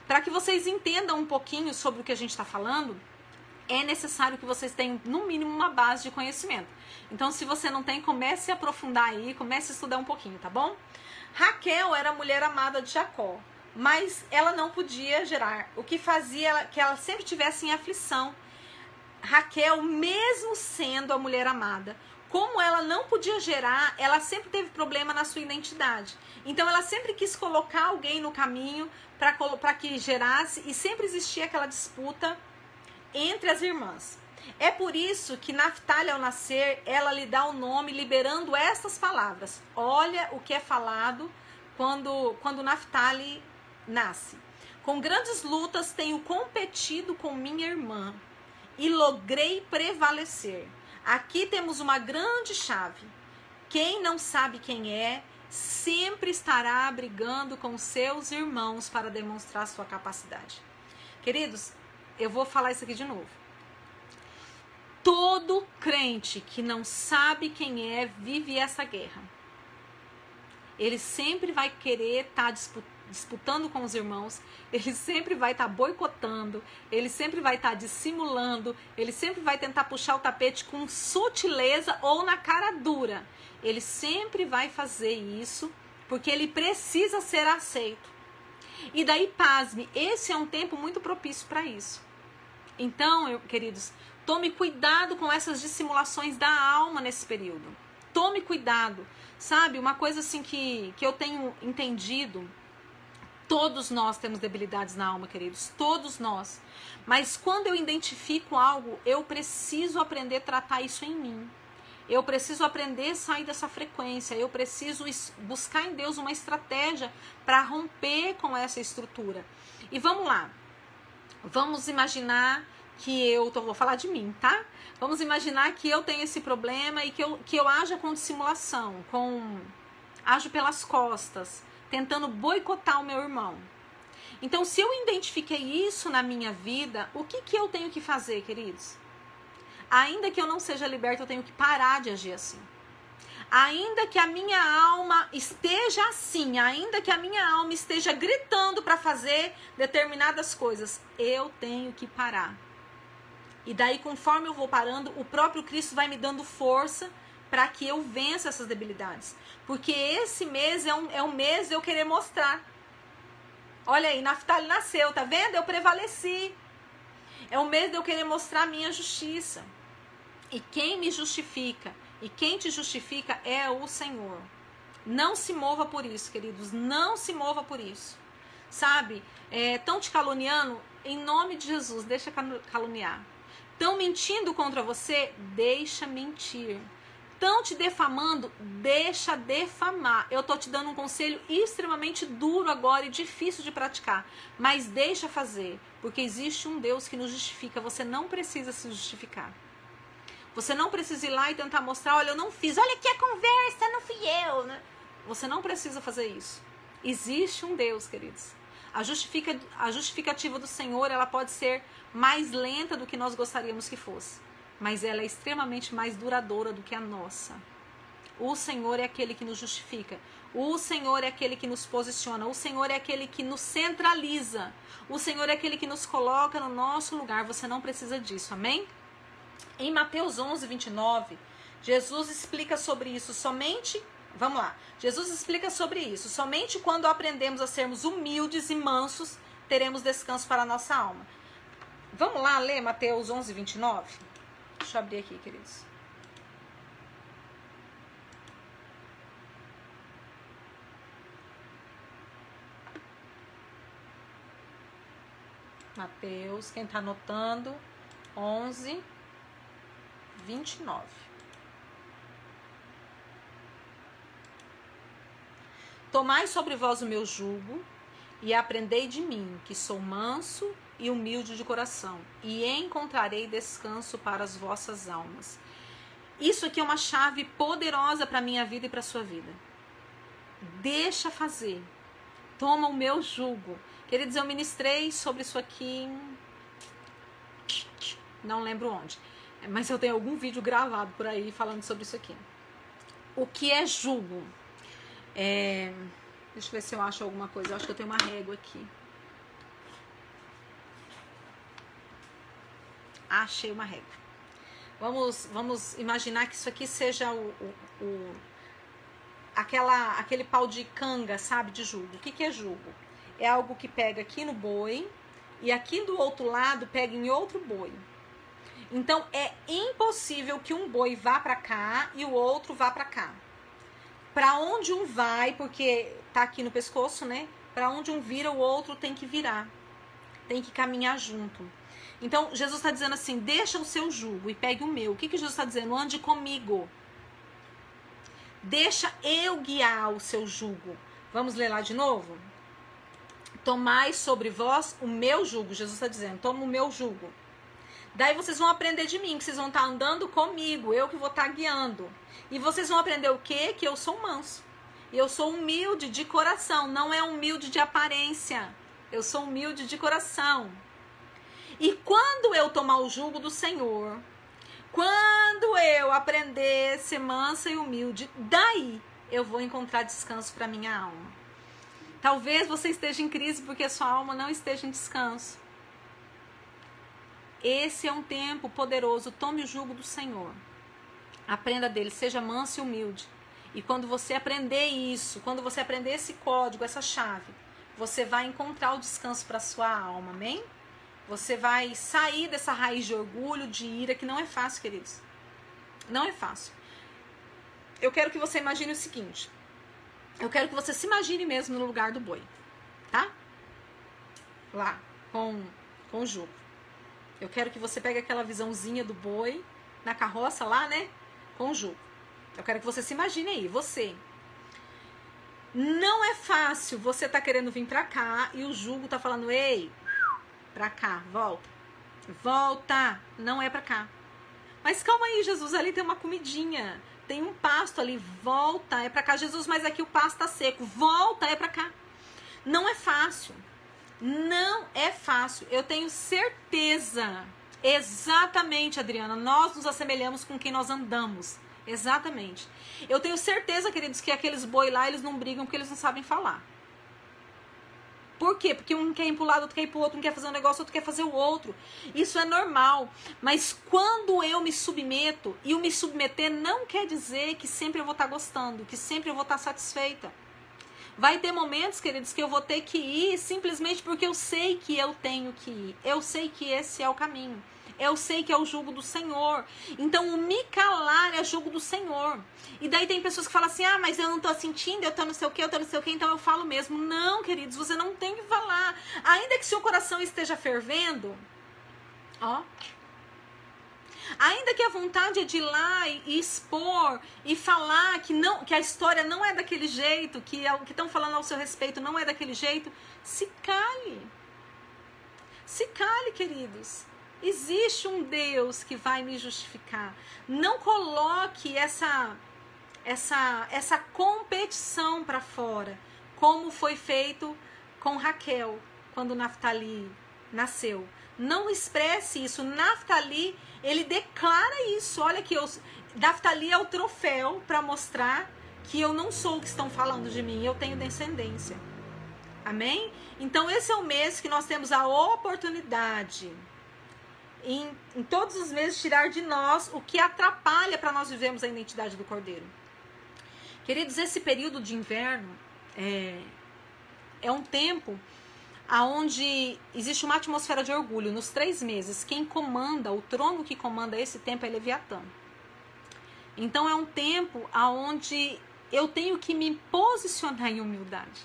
Para que vocês entendam um pouquinho sobre o que a gente está falando, é necessário que vocês tenham, no mínimo, uma base de conhecimento. Então, se você não tem, comece a aprofundar aí, comece a estudar um pouquinho, tá bom? Raquel era a mulher amada de Jacó, mas ela não podia gerar, o que fazia que ela sempre tivesse em aflição. Raquel, mesmo sendo a mulher amada, como ela não podia gerar, ela sempre teve problema na sua identidade. Então, ela sempre quis colocar alguém no caminho para que gerasse, e sempre existia aquela disputa entre as irmãs. É por isso que Naftali, ao nascer, ela lhe dá o nome, liberando estas palavras. Olha o que é falado quando Naftali nasce. Com grandes lutas tenho competido com minha irmã e logrei prevalecer. Aqui temos uma grande chave. Quem não sabe quem é, sempre estará brigando com seus irmãos para demonstrar sua capacidade. Queridos, eu vou falar isso aqui de novo. Todo crente que não sabe quem é, vive essa guerra. Ele sempre vai querer estar disputando com os irmãos, ele sempre vai estar boicotando, ele sempre vai estar dissimulando, ele sempre vai tentar puxar o tapete com sutileza ou na cara dura. Ele sempre vai fazer isso porque ele precisa ser aceito. E daí, pasme, esse é um tempo muito propício para isso. Então, queridos, tome cuidado com essas dissimulações da alma nesse período. Tome cuidado, sabe? Uma coisa assim que eu tenho entendido, todos nós temos debilidades na alma, queridos, todos nós. Mas quando eu identifico algo, eu preciso aprender a tratar isso em mim. Eu preciso aprender a sair dessa frequência, eu preciso buscar em Deus uma estratégia para romper com essa estrutura. E vamos lá, vamos imaginar que vou falar de mim, tá? Vamos imaginar que eu tenho esse problema e que eu aja com dissimulação, ajo pelas costas, tentando boicotar o meu irmão. Então, se eu identifiquei isso na minha vida, o que eu tenho que fazer, queridos? Ainda que eu não seja liberta, eu tenho que parar de agir assim. Ainda que a minha alma esteja assim, ainda que a minha alma esteja gritando para fazer determinadas coisas, eu tenho que parar. E daí, conforme eu vou parando, o próprio Cristo vai me dando força para que eu vença essas debilidades. Porque esse mês é um mês de eu querer mostrar. Olha aí, Naftali nasceu, tá vendo? Eu prevaleci. É um mês de eu querer mostrar a minha justiça. E quem me justifica e quem te justifica é o Senhor. Não se mova por isso, queridos. Não se mova por isso. Sabe? Estão te caluniando? Em nome de Jesus, deixa caluniar. Estão mentindo contra você? Deixa mentir. Estão te defamando? Deixa defamar. Eu estou te dando um conselho extremamente duro agora e difícil de praticar. Mas deixa fazer. Porque existe um Deus que nos justifica. Você não precisa se justificar. Você não precisa ir lá e tentar mostrar, olha, eu não fiz, olha aqui a conversa, não fui eu, né? Você não precisa fazer isso. Existe um Deus, queridos. A justificativa do Senhor, ela pode ser mais lenta do que nós gostaríamos que fosse, mas ela é extremamente mais duradoura do que a nossa. O Senhor é aquele que nos justifica. O Senhor é aquele que nos posiciona. O Senhor é aquele que nos centraliza. O Senhor é aquele que nos coloca no nosso lugar. Você não precisa disso, amém? Em Mateus 11, 29, Jesus explica sobre isso somente... Vamos lá. Jesus explica sobre isso. Somente quando aprendemos a sermos humildes e mansos, teremos descanso para a nossa alma. Vamos lá ler Mateus 11, 29? Deixa eu abrir aqui, queridos. Mateus, quem está anotando, 11, 29. Tomai sobre vós o meu jugo e aprendei de mim, que sou manso e humilde de coração, e encontrarei descanso para as vossas almas. Isso aqui é uma chave poderosa para a minha vida e para a sua vida. Deixa fazer. Toma o meu jugo. Queridos, eu ministrei sobre isso aqui, não lembro onde, mas eu tenho algum vídeo gravado por aí falando sobre isso aqui. O que é jugo? Deixa eu ver se eu acho alguma coisa. Eu acho que eu tenho uma régua aqui. Achei uma régua. Vamos imaginar que isso aqui seja aquele pau de canga, sabe, de jugo. O que é jugo? É algo que pega aqui no boi e aqui do outro lado pega em outro boi. Então é impossível que um boi vá para cá e o outro vá para cá. Para onde um vai, porque tá aqui no pescoço, né? Para onde um vira, o outro tem que virar. Tem que caminhar junto. Então, Jesus está dizendo assim, deixa o seu jugo e pegue o meu. O que Jesus está dizendo? Ande comigo. Deixa eu guiar o seu jugo. Vamos ler lá de novo? Tomai sobre vós o meu jugo. Jesus está dizendo, toma o meu jugo. Daí vocês vão aprender de mim, que vocês vão estar andando comigo, eu que vou estar guiando. E vocês vão aprender o quê? Que eu sou manso. Eu sou humilde de coração, não é humilde de aparência. Eu sou humilde de coração. E quando eu tomar o jugo do Senhor, quando eu aprender a ser mansa e humilde, daí eu vou encontrar descanso para minha alma. Talvez você esteja em crise porque a sua alma não esteja em descanso. Esse é um tempo poderoso. Tome o jugo do Senhor. Aprenda dele, seja manso e humilde. E quando você aprender isso, quando você aprender esse código, essa chave, você vai encontrar o descanso para a sua alma, amém? Você vai sair dessa raiz de orgulho, de ira, que não é fácil, queridos. Não é fácil. Eu quero que você imagine o seguinte. Eu quero que você se imagine mesmo no lugar do boi, tá? Lá, com o jugo. Eu quero que você pegue aquela visãozinha do boi na carroça lá, né? Com o jugo. Eu quero que você se imagine aí, você. Não é fácil você tá querendo vir pra cá e o jugo tá falando, ei, pra cá, volta. Volta, não é pra cá. Mas calma aí, Jesus, ali tem uma comidinha, tem um pasto ali, volta, é pra cá. Jesus, mas aqui o pasto tá seco, volta, é pra cá. Não é fácil, não é fácil. Eu tenho certeza, exatamente, Adriana, nós nos assemelhamos com quem nós andamos. Exatamente. Eu tenho certeza, queridos, que aqueles boi lá, eles não brigam porque eles não sabem falar. Por quê? Porque um quer ir pro lado, outro quer ir pro outro, um quer fazer um negócio, outro quer fazer o outro. Isso é normal. Mas quando eu me submeto, e o me submeter não quer dizer que sempre eu vou estar gostando, que sempre eu vou estar satisfeita. Vai ter momentos, queridos, que eu vou ter que ir simplesmente porque eu sei que eu tenho que ir. Eu sei que esse é o caminho. Eu sei que é o jugo do Senhor. Então, o me calar é jugo do Senhor. E daí tem pessoas que falam assim, ah, mas eu não tô sentindo, eu tô não sei o quê, eu tô não sei o quê, então eu falo mesmo. Não, queridos, você não tem que falar. Ainda que seu coração esteja fervendo, ó. Ainda que a vontade é de ir lá e expor e falar que a história não é daquele jeito, que o que estão falando ao seu respeito não é daquele jeito, se cale. Se cale, queridos. Existe um Deus que vai me justificar. Não coloque essa competição para fora, como foi feito com Raquel, quando Naftali nasceu. Não expresse isso. Naftali, ele declara isso. Olha que Naftali é o troféu para mostrar que eu não sou o que estão falando de mim, eu tenho descendência. Amém? Então esse é o mês que nós temos a oportunidade em todos os meses tirar de nós o que atrapalha para nós vivermos a identidade do Cordeiro. Queridos, esse período de inverno é um tempo onde existe uma atmosfera de orgulho. Nos 3 meses, quem comanda, o trono que comanda esse tempo é Leviatã. Então é um tempo onde eu tenho que me posicionar em humildade.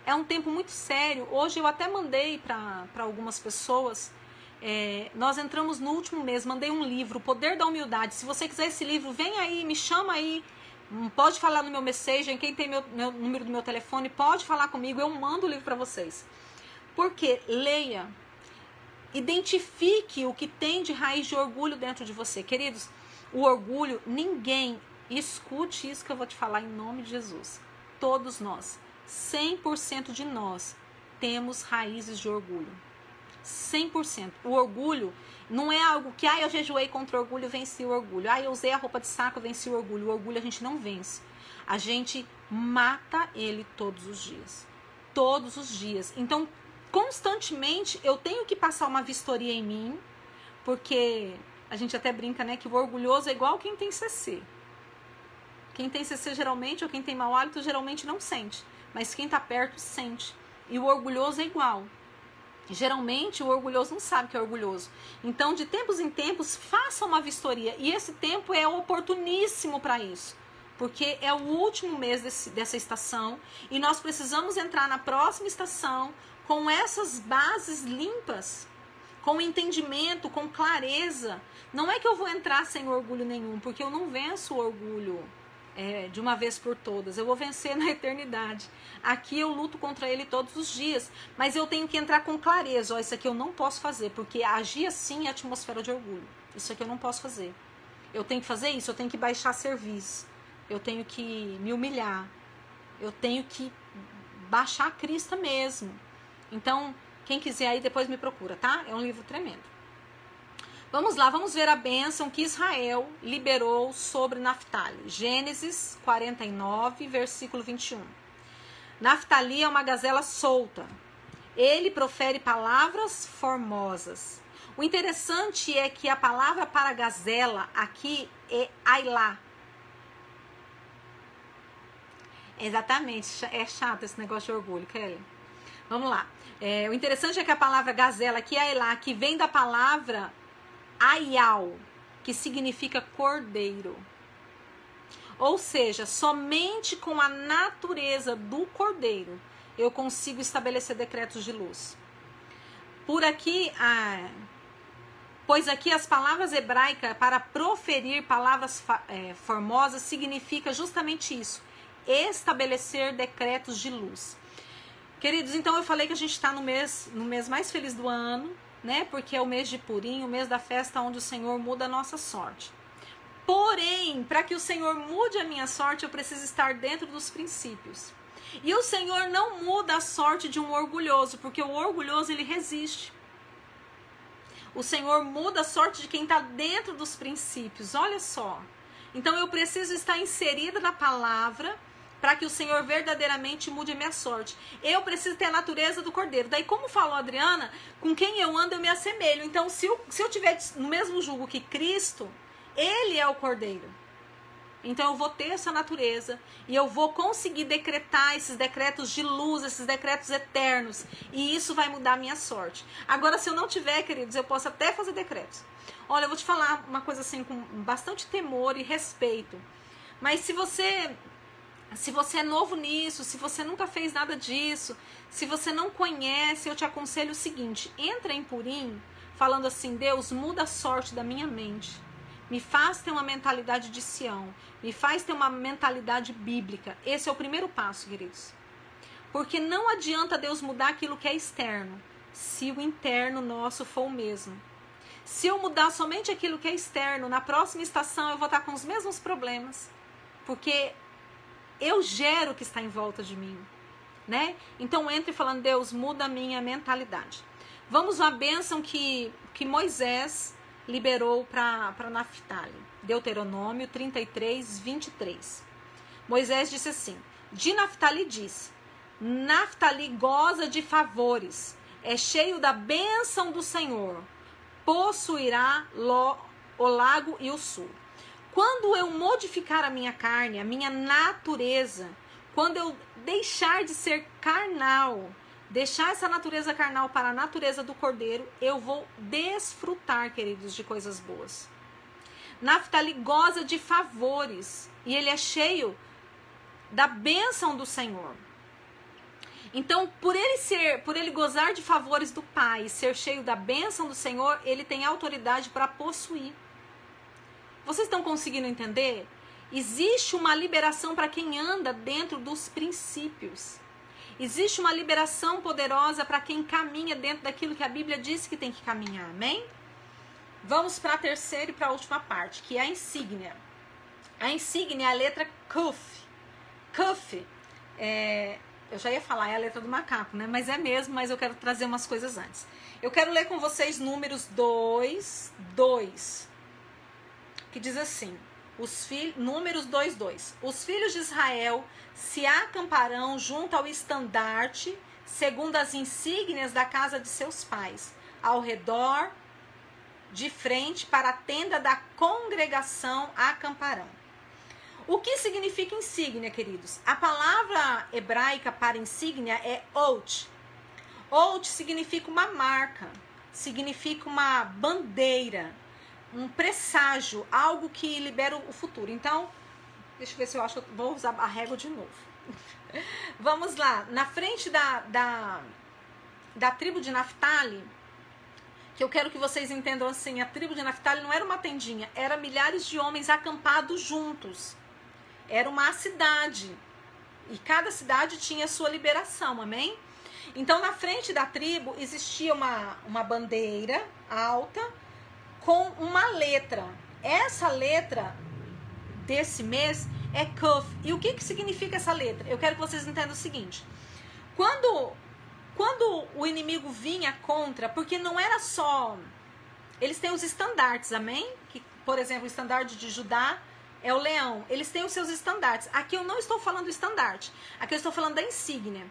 É um tempo muito sério. Hoje eu até mandei para algumas pessoas. Nós entramos no último mês, mandei um livro, O Poder da Humildade. Se você quiser esse livro, vem aí, me chama aí. Pode falar no meu Messenger, quem tem meu número do meu telefone, pode falar comigo, eu mando o livro para vocês. Porque leia, identifique o que tem de raiz de orgulho dentro de você. Queridos, o orgulho, ninguém, escute isso que eu vou te falar em nome de Jesus. Todos nós, 100% de nós, temos raízes de orgulho. 100%. O orgulho não é algo que, eu jejuei contra o orgulho, venci o orgulho. Eu usei a roupa de saco, venci o orgulho. O orgulho a gente não vence. A gente mata ele todos os dias. Todos os dias. Então, constantemente, eu tenho que passar uma vistoria em mim, porque a gente até brinca, né, que o orgulhoso é igual quem tem CC. Quem tem CC geralmente, ou quem tem mau hálito, geralmente não sente. Mas quem tá perto, sente. E o orgulhoso é igual. Geralmente, o orgulhoso não sabe que é orgulhoso. Então, de tempos em tempos, faça uma vistoria. E esse tempo é oportuníssimo para isso. Porque é o último mês dessa estação. E nós precisamos entrar na próxima estação com essas bases limpas. Com entendimento, com clareza. Não é que eu vou entrar sem orgulho nenhum. Porque eu não venço o orgulho de uma vez por todas. Eu vou vencer na eternidade. Aqui eu luto contra ele todos os dias. Mas eu tenho que entrar com clareza. Isso aqui eu não posso fazer. Porque agir assim é atmosfera de orgulho. Isso aqui eu não posso fazer. Eu tenho que fazer isso. Eu tenho que baixar serviço. Eu tenho que me humilhar. Eu tenho que baixar a crista mesmo. Então, quem quiser aí depois me procura, tá? É um livro tremendo. Vamos lá, vamos ver a bênção que Israel liberou sobre Naftali. Gênesis 49, versículo 21. Naftali é uma gazela solta. Ele profere palavras formosas. O interessante é que a palavra para gazela aqui é Ailá. Exatamente, é chato esse negócio de orgulho, Kelly. Vamos lá. O interessante é que a palavra gazela aqui é Ailá, que vem da palavra Aial, que significa cordeiro. Ou seja, somente com a natureza do cordeiro eu consigo estabelecer decretos de luz. Por aqui, pois aqui as palavras hebraicas para proferir palavras formosas significa justamente isso, estabelecer decretos de luz. Queridos, então eu falei que a gente está no mês mais feliz do ano, né? Porque é o mês de Purim, o mês da festa onde o Senhor muda a nossa sorte. Porém, para que o Senhor mude a minha sorte, eu preciso estar dentro dos princípios. E o Senhor não muda a sorte de um orgulhoso, porque o orgulhoso ele resiste. O Senhor muda a sorte de quem está dentro dos princípios, olha só. Então eu preciso estar inserida na palavra para que o Senhor verdadeiramente mude a minha sorte. Eu preciso ter a natureza do cordeiro. Daí, como falou a Adriana, com quem eu ando eu me assemelho. Então, se eu tiver no mesmo jugo que Cristo, Ele é o cordeiro. Então eu vou ter essa natureza e eu vou conseguir decretar esses decretos de luz, esses decretos eternos. E isso vai mudar a minha sorte. Agora, se eu não tiver, queridos, eu posso até fazer decretos. Olha, eu vou te falar uma coisa assim com bastante temor e respeito. Mas se você é novo nisso, se você nunca fez nada disso, se você não conhece, eu te aconselho o seguinte: entra em Purim falando assim: Deus, muda a sorte da minha mente. Me faz ter uma mentalidade de Sião. Me faz ter uma mentalidade bíblica. Esse é o primeiro passo, queridos. Porque não adianta Deus mudar aquilo que é externo, se o interno nosso for o mesmo. Se eu mudar somente aquilo que é externo, na próxima estação eu vou estar com os mesmos problemas. Porque eu gero o que está em volta de mim, né? Então entre falando: Deus, muda a minha mentalidade. Vamos à bênção que Moisés liberou para Naftali. Deuteronômio 33, 23. Moisés disse assim: de Naftali disse: Naftali goza de favores, é cheio da bênção do Senhor, possuirá o lago e o sul. Quando eu modificar a minha carne, a minha natureza, quando eu deixar de ser carnal, deixar essa natureza carnal para a natureza do cordeiro, eu vou desfrutar, queridos, de coisas boas. Naftali goza de favores e ele é cheio da bênção do Senhor. Então, por ele gozar de favores do Pai e ser cheio da bênção do Senhor, ele tem autoridade para possuir. Vocês estão conseguindo entender? Existe uma liberação para quem anda dentro dos princípios. Existe uma liberação poderosa para quem caminha dentro daquilo que a Bíblia diz que tem que caminhar, amém? Vamos para a terceira e para a última parte, que é a insígnia. A insígnia é a letra Kuf. Kuf, eu já ia falar, é a letra do macaco, né? Mas é mesmo, mas eu quero trazer umas coisas antes. Eu quero ler com vocês Números 2, 2, que diz assim, Números 2, 2. Os filhos de Israel se acamparão junto ao estandarte, segundo as insígnias da casa de seus pais, ao redor, de frente para a tenda da congregação acamparão. O que significa insígnia, queridos? A palavra hebraica para insígnia é ot. Ot significa uma marca, significa uma bandeira, um presságio, algo que libera o futuro. Então, deixa eu ver se eu acho, vou usar a régua de novo. Vamos lá, na frente da tribo de Naftali, que eu quero que vocês entendam assim, a tribo de Naftali não era uma tendinha, era milhares de homens acampados juntos. Era uma cidade, e cada cidade tinha sua liberação, amém? Então, na frente da tribo existia uma bandeira alta, com uma letra. Essa letra desse mês é Kuf. E o que significa essa letra? Eu quero que vocês entendam o seguinte. Quando o inimigo vinha contra, porque não era só... Eles têm os estandartes, amém? Que, por exemplo, o estandarte de Judá é o leão. Eles têm os seus estandartes. Aqui eu não estou falando do estandarte. Aqui eu estou falando da insígnia.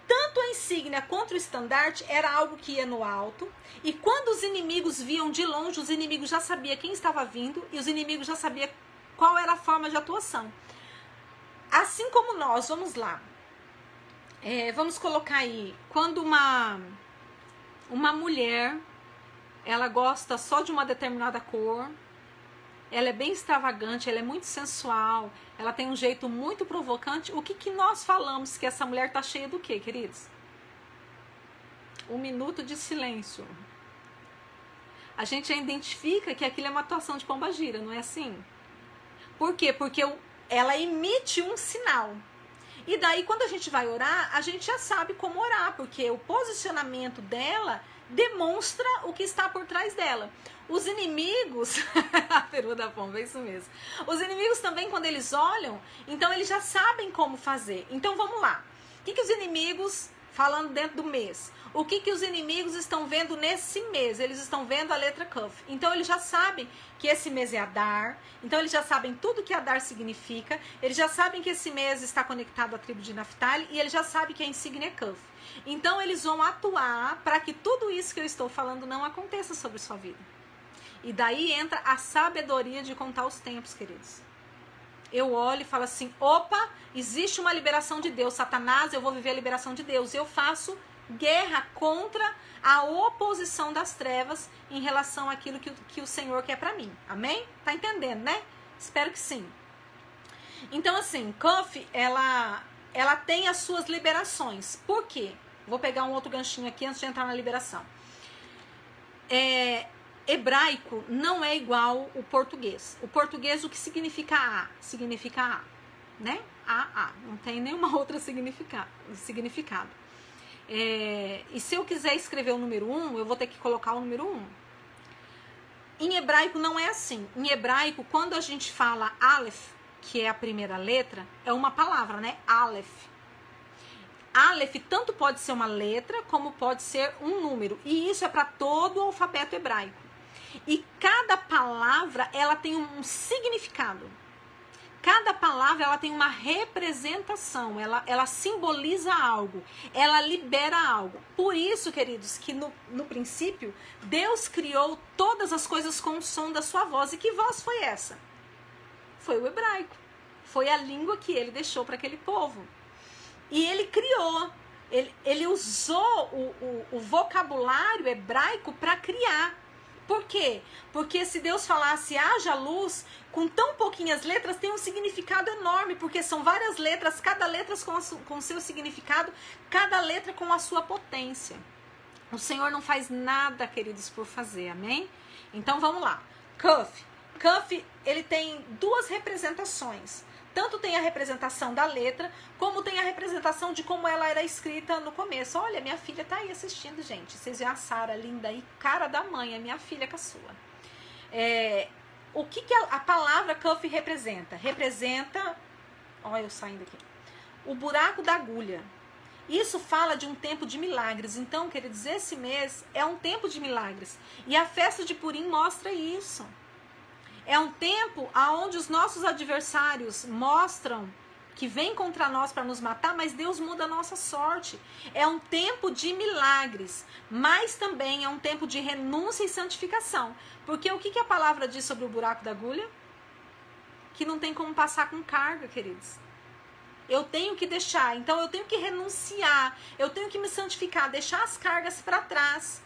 Tanto a insígnia quanto o estandarte era algo que ia no alto. E quando os inimigos viam de longe, os inimigos já sabiam quem estava vindo. E os inimigos já sabiam qual era a forma de atuação. Assim como nós, vamos lá. Vamos colocar aí. Quando uma mulher, ela gosta só de uma determinada cor. Ela é bem extravagante, ela é muito sensual, ela tem um jeito muito provocante. O que nós falamos que essa mulher tá cheia do quê, queridos? 1 minuto de silêncio. A gente já identifica que aquilo é uma atuação de pombagira, não é assim? Por quê? Porque ela emite um sinal. E daí, quando a gente vai orar, a gente já sabe como orar, porque o posicionamento dela demonstra o que está por trás dela. Os inimigos, a perua da pomba, é isso mesmo. Os inimigos também, quando eles olham, então eles já sabem como fazer. Então vamos lá. O que os inimigos, falando dentro do mês, o que os inimigos estão vendo nesse mês? Eles estão vendo a letra Kuf. Então eles já sabem que esse mês é Adar. Então eles já sabem tudo que Adar significa. Eles já sabem que esse mês está conectado à tribo de Naftali. E eles já sabem que a insígnia é Kuf. Então eles vão atuar para que tudo isso que eu estou falando não aconteça sobre sua vida. E daí entra a sabedoria de contar os tempos, queridos. Eu olho e falo assim, opa, existe uma liberação de Deus. Satanás, eu vou viver a liberação de Deus. Eu faço guerra contra a oposição das trevas em relação àquilo que o Senhor quer para mim. Amém? Tá entendendo, né? Espero que sim. Então, assim, Kuf, ela tem as suas liberações. Por quê? Vou pegar um outro ganchinho aqui antes de entrar na liberação. Hebraico não é igual o português. O português, o que significa A? Significa A, né? A. Não tem nenhuma outra significado. E se eu quiser escrever o número 1, eu vou ter que colocar o número 1. Em hebraico não é assim. Em hebraico, quando a gente fala Aleph, que é a primeira letra, é uma palavra, né? Aleph. Aleph tanto pode ser uma letra, como pode ser um número. E isso é para todo o alfabeto hebraico. E cada palavra, ela tem um significado. Cada palavra, ela tem uma representação. Ela simboliza algo. Ela libera algo. Por isso, queridos, que no princípio, Deus criou todas as coisas com o som da sua voz. E que voz foi essa? Foi o hebraico. Foi a língua que ele deixou para aquele povo. E ele criou. Ele usou o vocabulário hebraico para criar. Por quê? Porque se Deus falasse haja luz, com tão pouquinhas letras tem um significado enorme, porque são várias letras, cada letra com o seu significado, cada letra com a sua potência. O Senhor não faz nada, queridos, por fazer, amém? Então vamos lá. Kuf, ele tem duas representações. Tanto tem a representação da letra, como tem a representação de como ela era escrita no começo. Olha, minha filha tá aí assistindo, gente. Vocês veem a Sara linda aí, cara da mãe, é minha filha caçula. O que a palavra Kuf representa? Representa, olha eu saindo aqui, o buraco da agulha. Isso fala de um tempo de milagres. Então, queridos, esse mês é um tempo de milagres. E a festa de Purim mostra isso. É um tempo onde os nossos adversários mostram que vêm contra nós para nos matar, mas Deus muda a nossa sorte. É um tempo de milagres, mas também é um tempo de renúncia e santificação. Porque o que a palavra diz sobre o buraco da agulha? Que não tem como passar com carga, queridos. Eu tenho que deixar, então eu tenho que renunciar, eu tenho que me santificar, deixar as cargas para trás.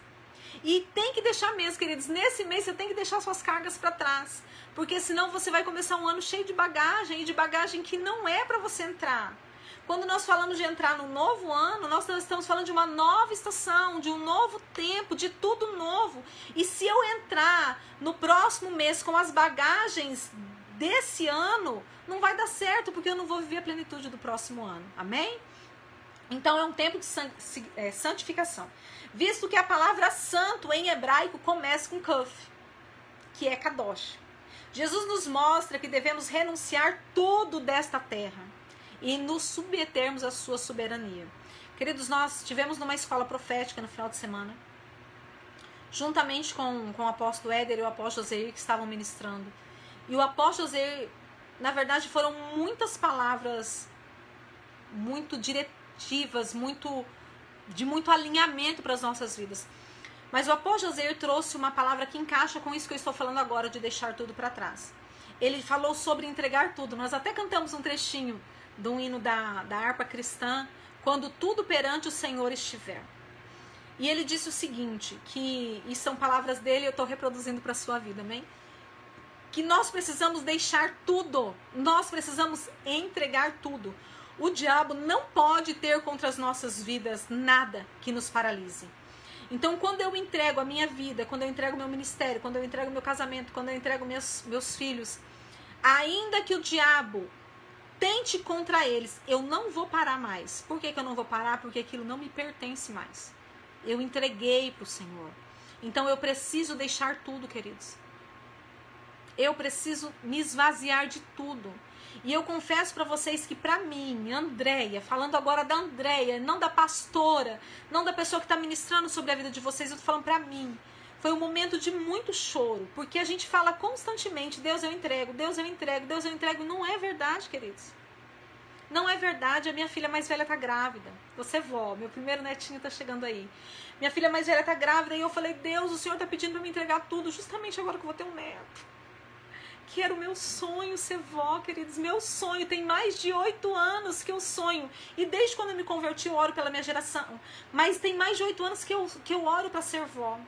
E tem que deixar mesmo, queridos. Nesse mês você tem que deixar suas cargas para trás. Porque senão você vai começar um ano cheio de bagagem. E de bagagem que não é para você entrar. Quando nós falamos de entrar no novo ano, nós estamos falando de uma nova estação, de um novo tempo, de tudo novo. E se eu entrar no próximo mês com as bagagens desse ano, não vai dar certo, porque eu não vou viver a plenitude do próximo ano. Amém? Então é um tempo de santificação. Visto que a palavra santo em hebraico começa com Kuf, que é Kadosh. Jesus nos mostra que devemos renunciar tudo desta terra e nos submetermos à sua soberania. Queridos, nós estivemos numa escola profética no final de semana, juntamente com o apóstolo Éder e o apóstolo Joseir, que estavam ministrando. E o apóstolo Joseir na verdade, foram muitas palavras muito diretivas, de muito alinhamento para as nossas vidas. Mas o apóstolo Joséir trouxe uma palavra que encaixa com isso que eu estou falando agora, de deixar tudo para trás. Ele falou sobre entregar tudo. Nós até cantamos um trechinho do hino da harpa cristã, quando tudo perante o Senhor estiver. E ele disse o seguinte, e são palavras dele, eu estou reproduzindo para a sua vida, amém? Que nós precisamos deixar tudo, nós precisamos entregar tudo. O diabo não pode ter contra as nossas vidas nada que nos paralise. Então, quando eu entrego a minha vida, quando eu entrego meu ministério, quando eu entrego meu casamento, quando eu entrego meus filhos, ainda que o diabo tente contra eles, eu não vou parar mais. Por que eu não vou parar? Porque aquilo não me pertence mais. Eu entreguei para o Senhor. Então, eu preciso deixar tudo, queridos. Eu preciso me esvaziar de tudo. E eu confesso para vocês que para mim, Andréia, falando agora da Andréia, não da pastora, não da pessoa que está ministrando sobre a vida de vocês, eu estou falando para mim. Foi um momento de muito choro, porque a gente fala constantemente, Deus eu entrego, Deus eu entrego, Deus eu entrego. Não é verdade, queridos. Não é verdade. A minha filha mais velha está grávida. Você vó, meu primeiro netinho está chegando aí. Minha filha mais velha está grávida e eu falei, Deus, o Senhor está pedindo para me entregar tudo, justamente agora que eu vou ter um neto. Que era o meu sonho ser vó, queridos, meu sonho, tem mais de 8 anos que eu sonho, e desde quando eu me converti eu oro pela minha geração, mas tem mais de 8 anos que eu oro para ser vó.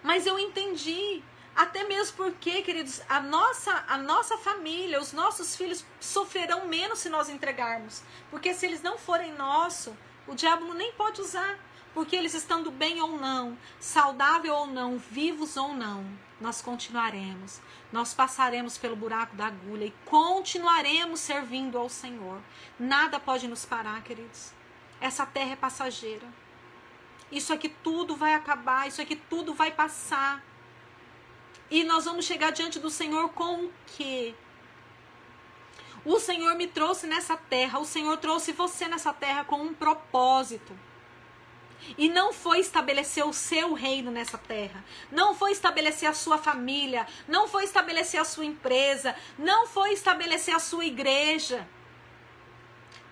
Mas eu entendi, até mesmo porque, queridos, a nossa família, os nossos filhos sofrerão menos se nós entregarmos, porque se eles não forem nossos, o diabo nem pode usar, porque eles estando bem ou não, saudável ou não, vivos ou não, nós continuaremos, nós passaremos pelo buraco da agulha e continuaremos servindo ao Senhor. Nada pode nos parar, queridos. Essa terra é passageira. Isso aqui tudo vai acabar, isso aqui tudo vai passar. E nós vamos chegar diante do Senhor com o quê? O Senhor me trouxe nessa terra, o Senhor trouxe você nessa terra com um propósito. E não foi estabelecer o seu reino nessa terra, não foi estabelecer a sua família, não foi estabelecer a sua empresa, não foi estabelecer a sua igreja.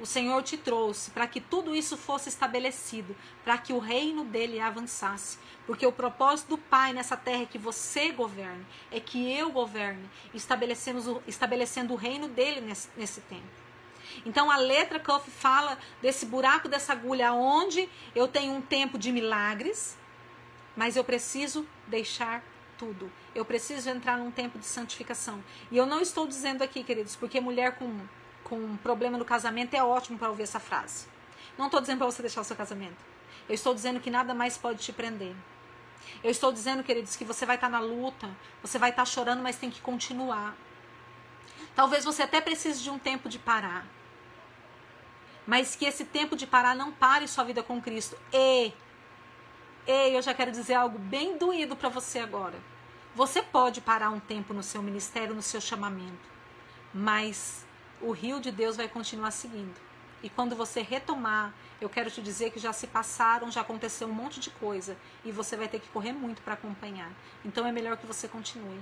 O Senhor te trouxe para que tudo isso fosse estabelecido, para que o reino dele avançasse. Porque o propósito do Pai nessa terra é que você governe, é que eu governe, estabelecendo o reino dele nesse tempo. Então a letra Cuff fala desse buraco, dessa agulha, onde eu tenho um tempo de milagres, mas eu preciso deixar tudo. Eu preciso entrar num tempo de santificação. E eu não estou dizendo aqui, queridos, porque mulher com problema no casamento é ótimo para ouvir essa frase. Não estou dizendo para você deixar o seu casamento. Eu estou dizendo que nada mais pode te prender. Eu estou dizendo, queridos, que você vai estar na luta, você vai estar chorando, mas tem que continuar. Talvez você até precise de um tempo de parar. Mas que esse tempo de parar não pare sua vida com Cristo. E eu já quero dizer algo bem doído para você agora. Você pode parar um tempo no seu ministério, no seu chamamento. Mas o rio de Deus vai continuar seguindo. E quando você retomar, eu quero te dizer que já se passaram, já aconteceu um monte de coisa. E você vai ter que correr muito para acompanhar. Então é melhor que você continue.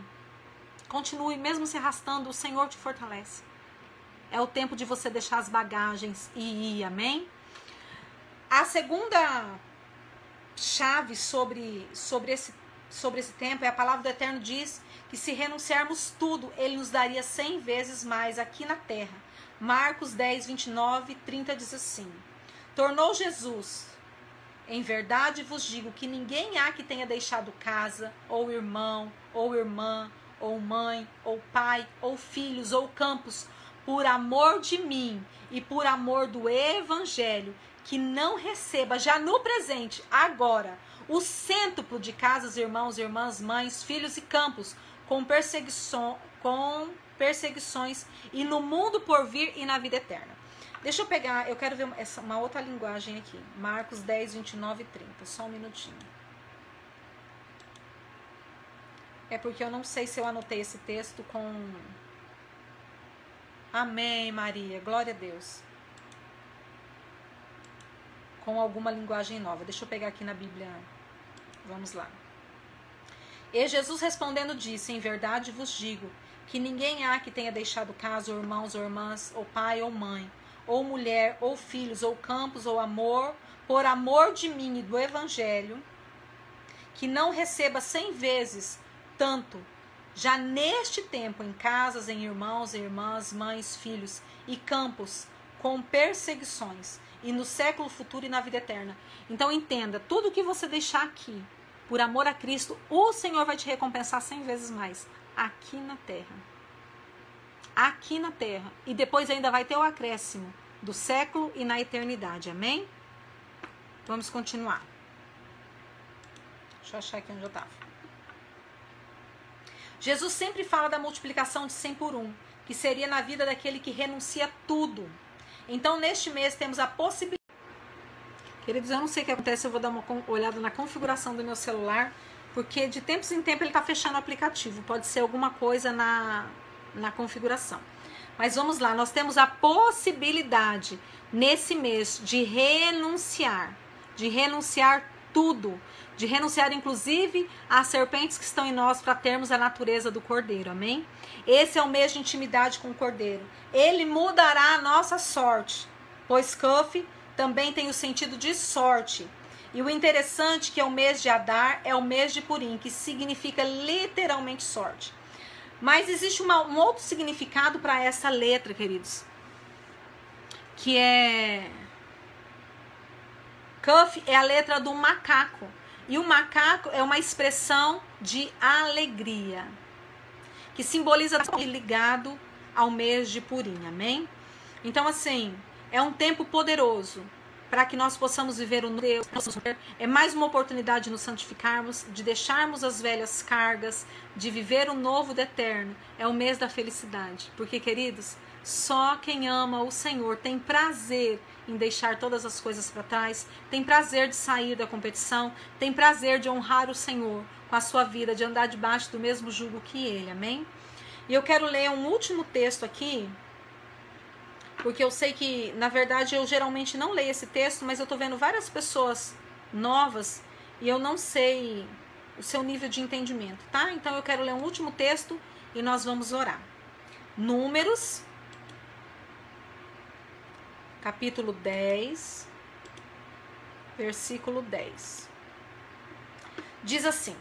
Continue, mesmo se arrastando, o Senhor te fortalece. É o tempo de você deixar as bagagens e ir, amém? A segunda chave sobre esse tempo é a palavra do Eterno diz que se renunciarmos tudo, Ele nos daria 100 vezes mais aqui na terra. Marcos 10, 29, 30 diz assim: tornou Jesus, em verdade vos digo que ninguém há que tenha deixado casa, ou irmão, ou irmã, ou mãe, ou pai, ou filhos, ou campos, por amor de mim e por amor do Evangelho, que não receba já no presente, agora, o cêntuplo de casas, irmãos, irmãs, mães, filhos e campos, com perseguições e no mundo por vir e na vida eterna. Deixa eu pegar, eu quero ver uma outra linguagem aqui. Marcos 10, 29 e 30. Só um minutinho. É porque eu não sei se eu anotei esse texto com... Amém, Maria. Glória a Deus. Com alguma linguagem nova. Deixa eu pegar aqui na Bíblia. Vamos lá. E Jesus respondendo disse: em verdade vos digo que ninguém há que tenha deixado casa, ou irmãos, ou irmãs, ou pai, ou mãe, ou mulher, ou filhos, ou campos, ou amor, por amor de mim e do evangelho, que não receba 100 vezes tanto, já neste tempo, em casas, em irmãos, em irmãs, mães, filhos e campos, com perseguições, e no século futuro e na vida eterna. Então entenda, tudo que você deixar aqui, por amor a Cristo, o Senhor vai te recompensar 100 vezes mais, aqui na terra. Aqui na terra. E depois ainda vai ter o acréscimo do século e na eternidade, amém? Vamos continuar. Deixa eu achar aqui onde eu estava. Jesus sempre fala da multiplicação de 100 por 1, que seria na vida daquele que renuncia tudo. Então, neste mês, temos a possibilidade... Queridos, eu não sei o que acontece, eu vou dar uma olhada na configuração do meu celular, porque de tempos em tempos ele está fechando o aplicativo. Pode ser alguma coisa na configuração. Mas vamos lá, nós temos a possibilidade, nesse mês, de renunciar tudo, de renunciar inclusive às serpentes que estão em nós para termos a natureza do Cordeiro, amém? Esse é o mês de intimidade com o Cordeiro. Ele mudará a nossa sorte, pois Kuf também tem o sentido de sorte. E o interessante é que é o mês de Adar, é o mês de Purim, que significa literalmente sorte. Mas existe um outro significado para essa letra, queridos, que é... Kuf é a letra do macaco. E o macaco é uma expressão de alegria, que simboliza ligado ao mês de Purim, amém? Então, assim, é um tempo poderoso para que nós possamos viver o Deus. É mais uma oportunidade de nos santificarmos, de deixarmos as velhas cargas, de viver o novo do eterno. É o mês da felicidade. Porque, queridos, só quem ama o Senhor tem prazer em deixar todas as coisas para trás, tem prazer de sair da competição, tem prazer de honrar o Senhor com a sua vida, de andar debaixo do mesmo jugo que Ele, amém? E eu quero ler um último texto aqui, porque eu sei que, na verdade, eu geralmente não leio esse texto, mas eu tô vendo várias pessoas novas e eu não sei o seu nível de entendimento, tá? Então eu quero ler um último texto e nós vamos orar. Números, capítulo 10, versículo 10. Diz assim: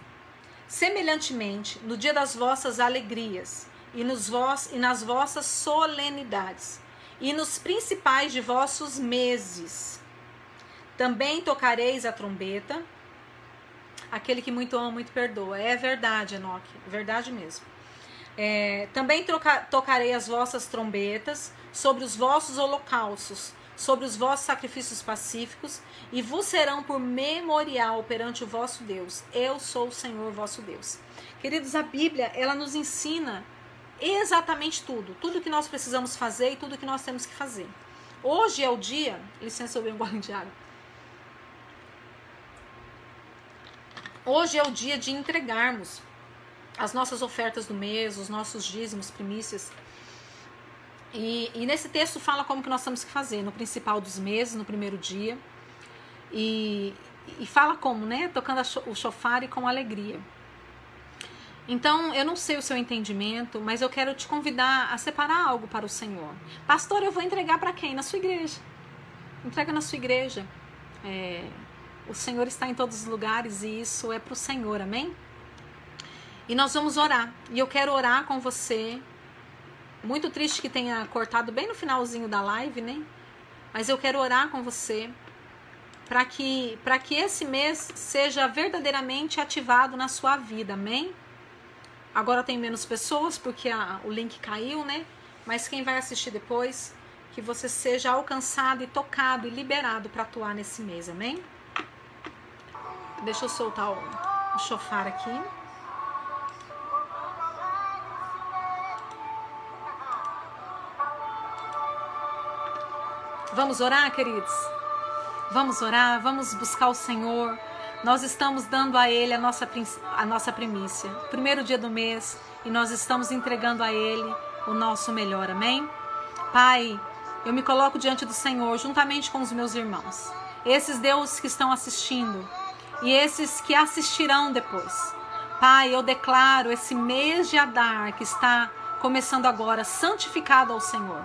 semelhantemente, no dia das vossas alegrias e nas vossas solenidades, e nos principais de vossos meses, também tocareis a trombeta. Aquele que muito ama, muito perdoa. É verdade, Enoque, é verdade mesmo. Também tocarei as vossas trombetas sobre os vossos holocaustos, sobre os vossos sacrifícios pacíficos, e vos serão por memorial perante o vosso Deus. Eu sou o Senhor vosso Deus. Queridos, a Bíblia, ela nos ensina exatamente tudo que nós precisamos fazer e tudo que nós temos que fazer. Hoje é o dia... Licença, eu beber um golinho de água. Hoje é o dia de entregarmos as nossas ofertas do mês, os nossos dízimos, primícias. E nesse texto fala como que nós temos que fazer, no principal dos meses, no primeiro dia. E fala como, né? Tocando o shofar e com alegria. Então, eu não sei o seu entendimento, mas eu quero te convidar a separar algo para o Senhor. Pastor, eu vou entregar para quem? Na sua igreja. Entrega na sua igreja. O Senhor está em todos os lugares e isso é para o Senhor, amém? E nós vamos orar. E eu quero orar com você. Muito triste que tenha cortado bem no finalzinho da live, né? Mas eu quero orar com você para que esse mês seja verdadeiramente ativado na sua vida, amém? Agora tem menos pessoas porque o link caiu, né? Mas quem vai assistir depois, que você seja alcançado e tocado e liberado para atuar nesse mês, amém? Deixa eu soltar o shofar aqui. Vamos orar, queridos? Vamos orar, vamos buscar o Senhor. Nós estamos dando a Ele a nossa primícia, primeiro dia do mês, e nós estamos entregando a Ele o nosso melhor, amém? Pai, eu me coloco diante do Senhor, juntamente com os meus irmãos, esses deuses que estão assistindo, e esses que assistirão depois. Pai, eu declaro esse mês de Adar, que está começando agora, santificado ao Senhor.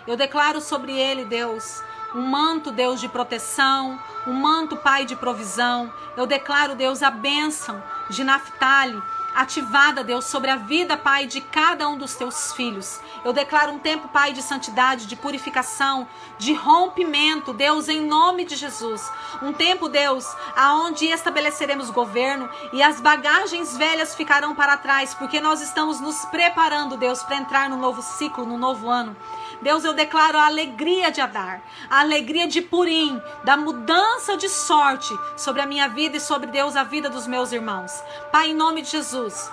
Eu declaro sobre ele, Deus, um manto, Deus, de proteção, um manto, Pai, de provisão. Eu declaro, Deus, a bênção de Naftali, ativada, Deus, sobre a vida, Pai, de cada um dos teus filhos. Eu declaro um tempo, Pai, de santidade, de purificação, de rompimento, Deus, em nome de Jesus. Um tempo, Deus, aonde estabeleceremos governo e as bagagens velhas ficarão para trás, porque nós estamos nos preparando, Deus, para entrar no novo ciclo, no novo ano. Deus, eu declaro a alegria de Adar, a alegria de Purim, da mudança de sorte sobre a minha vida e sobre, Deus, a vida dos meus irmãos. Pai, em nome de Jesus,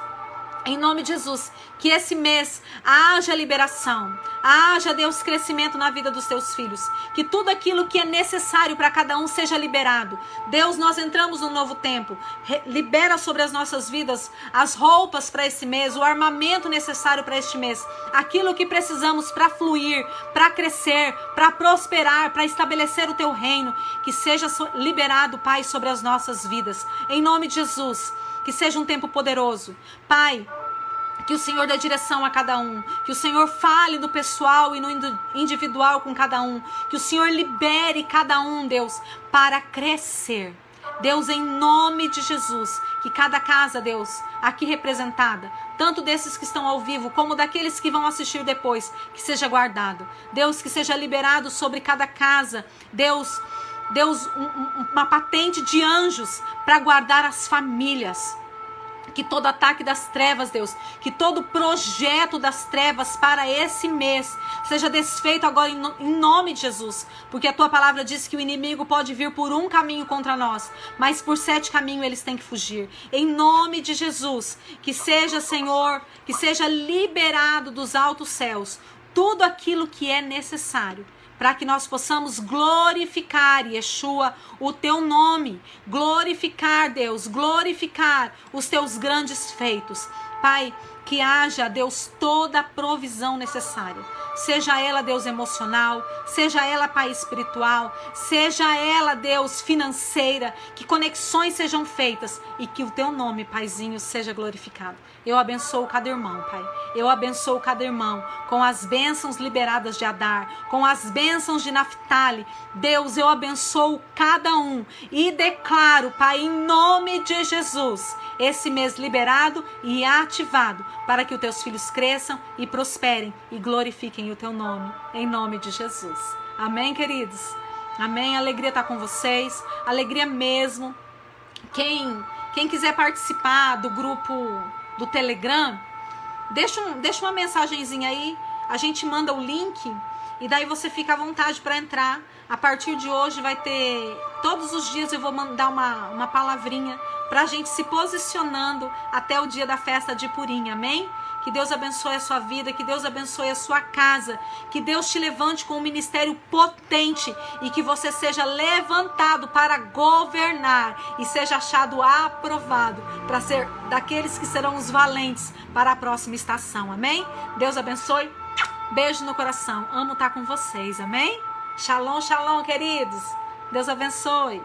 que esse mês haja liberação, haja, Deus, crescimento na vida dos teus filhos, que tudo aquilo que é necessário para cada um seja liberado. Deus, nós entramos num novo tempo, libera sobre as nossas vidas as roupas para esse mês, o armamento necessário para este mês, aquilo que precisamos para fluir, para crescer, para prosperar, para estabelecer o teu reino, que seja liberado, Pai, sobre as nossas vidas, em nome de Jesus. Que seja um tempo poderoso. Pai, que o Senhor dê direção a cada um. Que o Senhor fale no pessoal e no individual com cada um. Que o Senhor libere cada um, Deus, para crescer. Deus, em nome de Jesus, que cada casa, Deus, aqui representada, tanto desses que estão ao vivo, como daqueles que vão assistir depois, que seja guardado. Deus, que seja liberado sobre cada casa. Deus, uma patente de anjos para guardar as famílias. Que todo ataque das trevas, Deus, que todo projeto das trevas para esse mês seja desfeito agora em nome de Jesus. Porque a tua palavra diz que o inimigo pode vir por um caminho contra nós, mas por 7 caminhos eles têm que fugir. Em nome de Jesus, que seja, Senhor, que seja liberado dos altos céus tudo aquilo que é necessário para que nós possamos glorificar, Yeshua, o teu nome. Glorificar, Deus, glorificar os teus grandes feitos. Pai, que haja, Deus, toda a provisão necessária. Seja ela, Deus, emocional, seja ela, Pai, espiritual, seja ela, Deus, financeira, que conexões sejam feitas e que o teu nome, Paizinho, seja glorificado. Eu abençoo cada irmão, Pai. Eu abençoo cada irmão com as bênçãos liberadas de Adar, com as bênçãos de Naftali. Deus, eu abençoo cada um e declaro, Pai, em nome de Jesus, esse mês liberado e ativado para que os teus filhos cresçam e prosperem e glorifiquem o teu nome, em nome de Jesus. Amém, queridos? Amém? Alegria estar com vocês, alegria mesmo. Quem quiser participar do grupo do Telegram, deixa uma mensagenzinha aí, a gente manda o link e daí você fica à vontade para entrar. A partir de hoje vai ter, todos os dias eu vou mandar uma palavrinha para a gente se posicionando até o dia da festa de Purim, amém? Que Deus abençoe a sua vida, que Deus abençoe a sua casa, que Deus te levante com um ministério potente e que você seja levantado para governar e seja achado aprovado para ser daqueles que serão os valentes para a próxima estação, amém? Deus abençoe, beijo no coração, amo estar com vocês, amém? Shalom, shalom, queridos, Deus abençoe.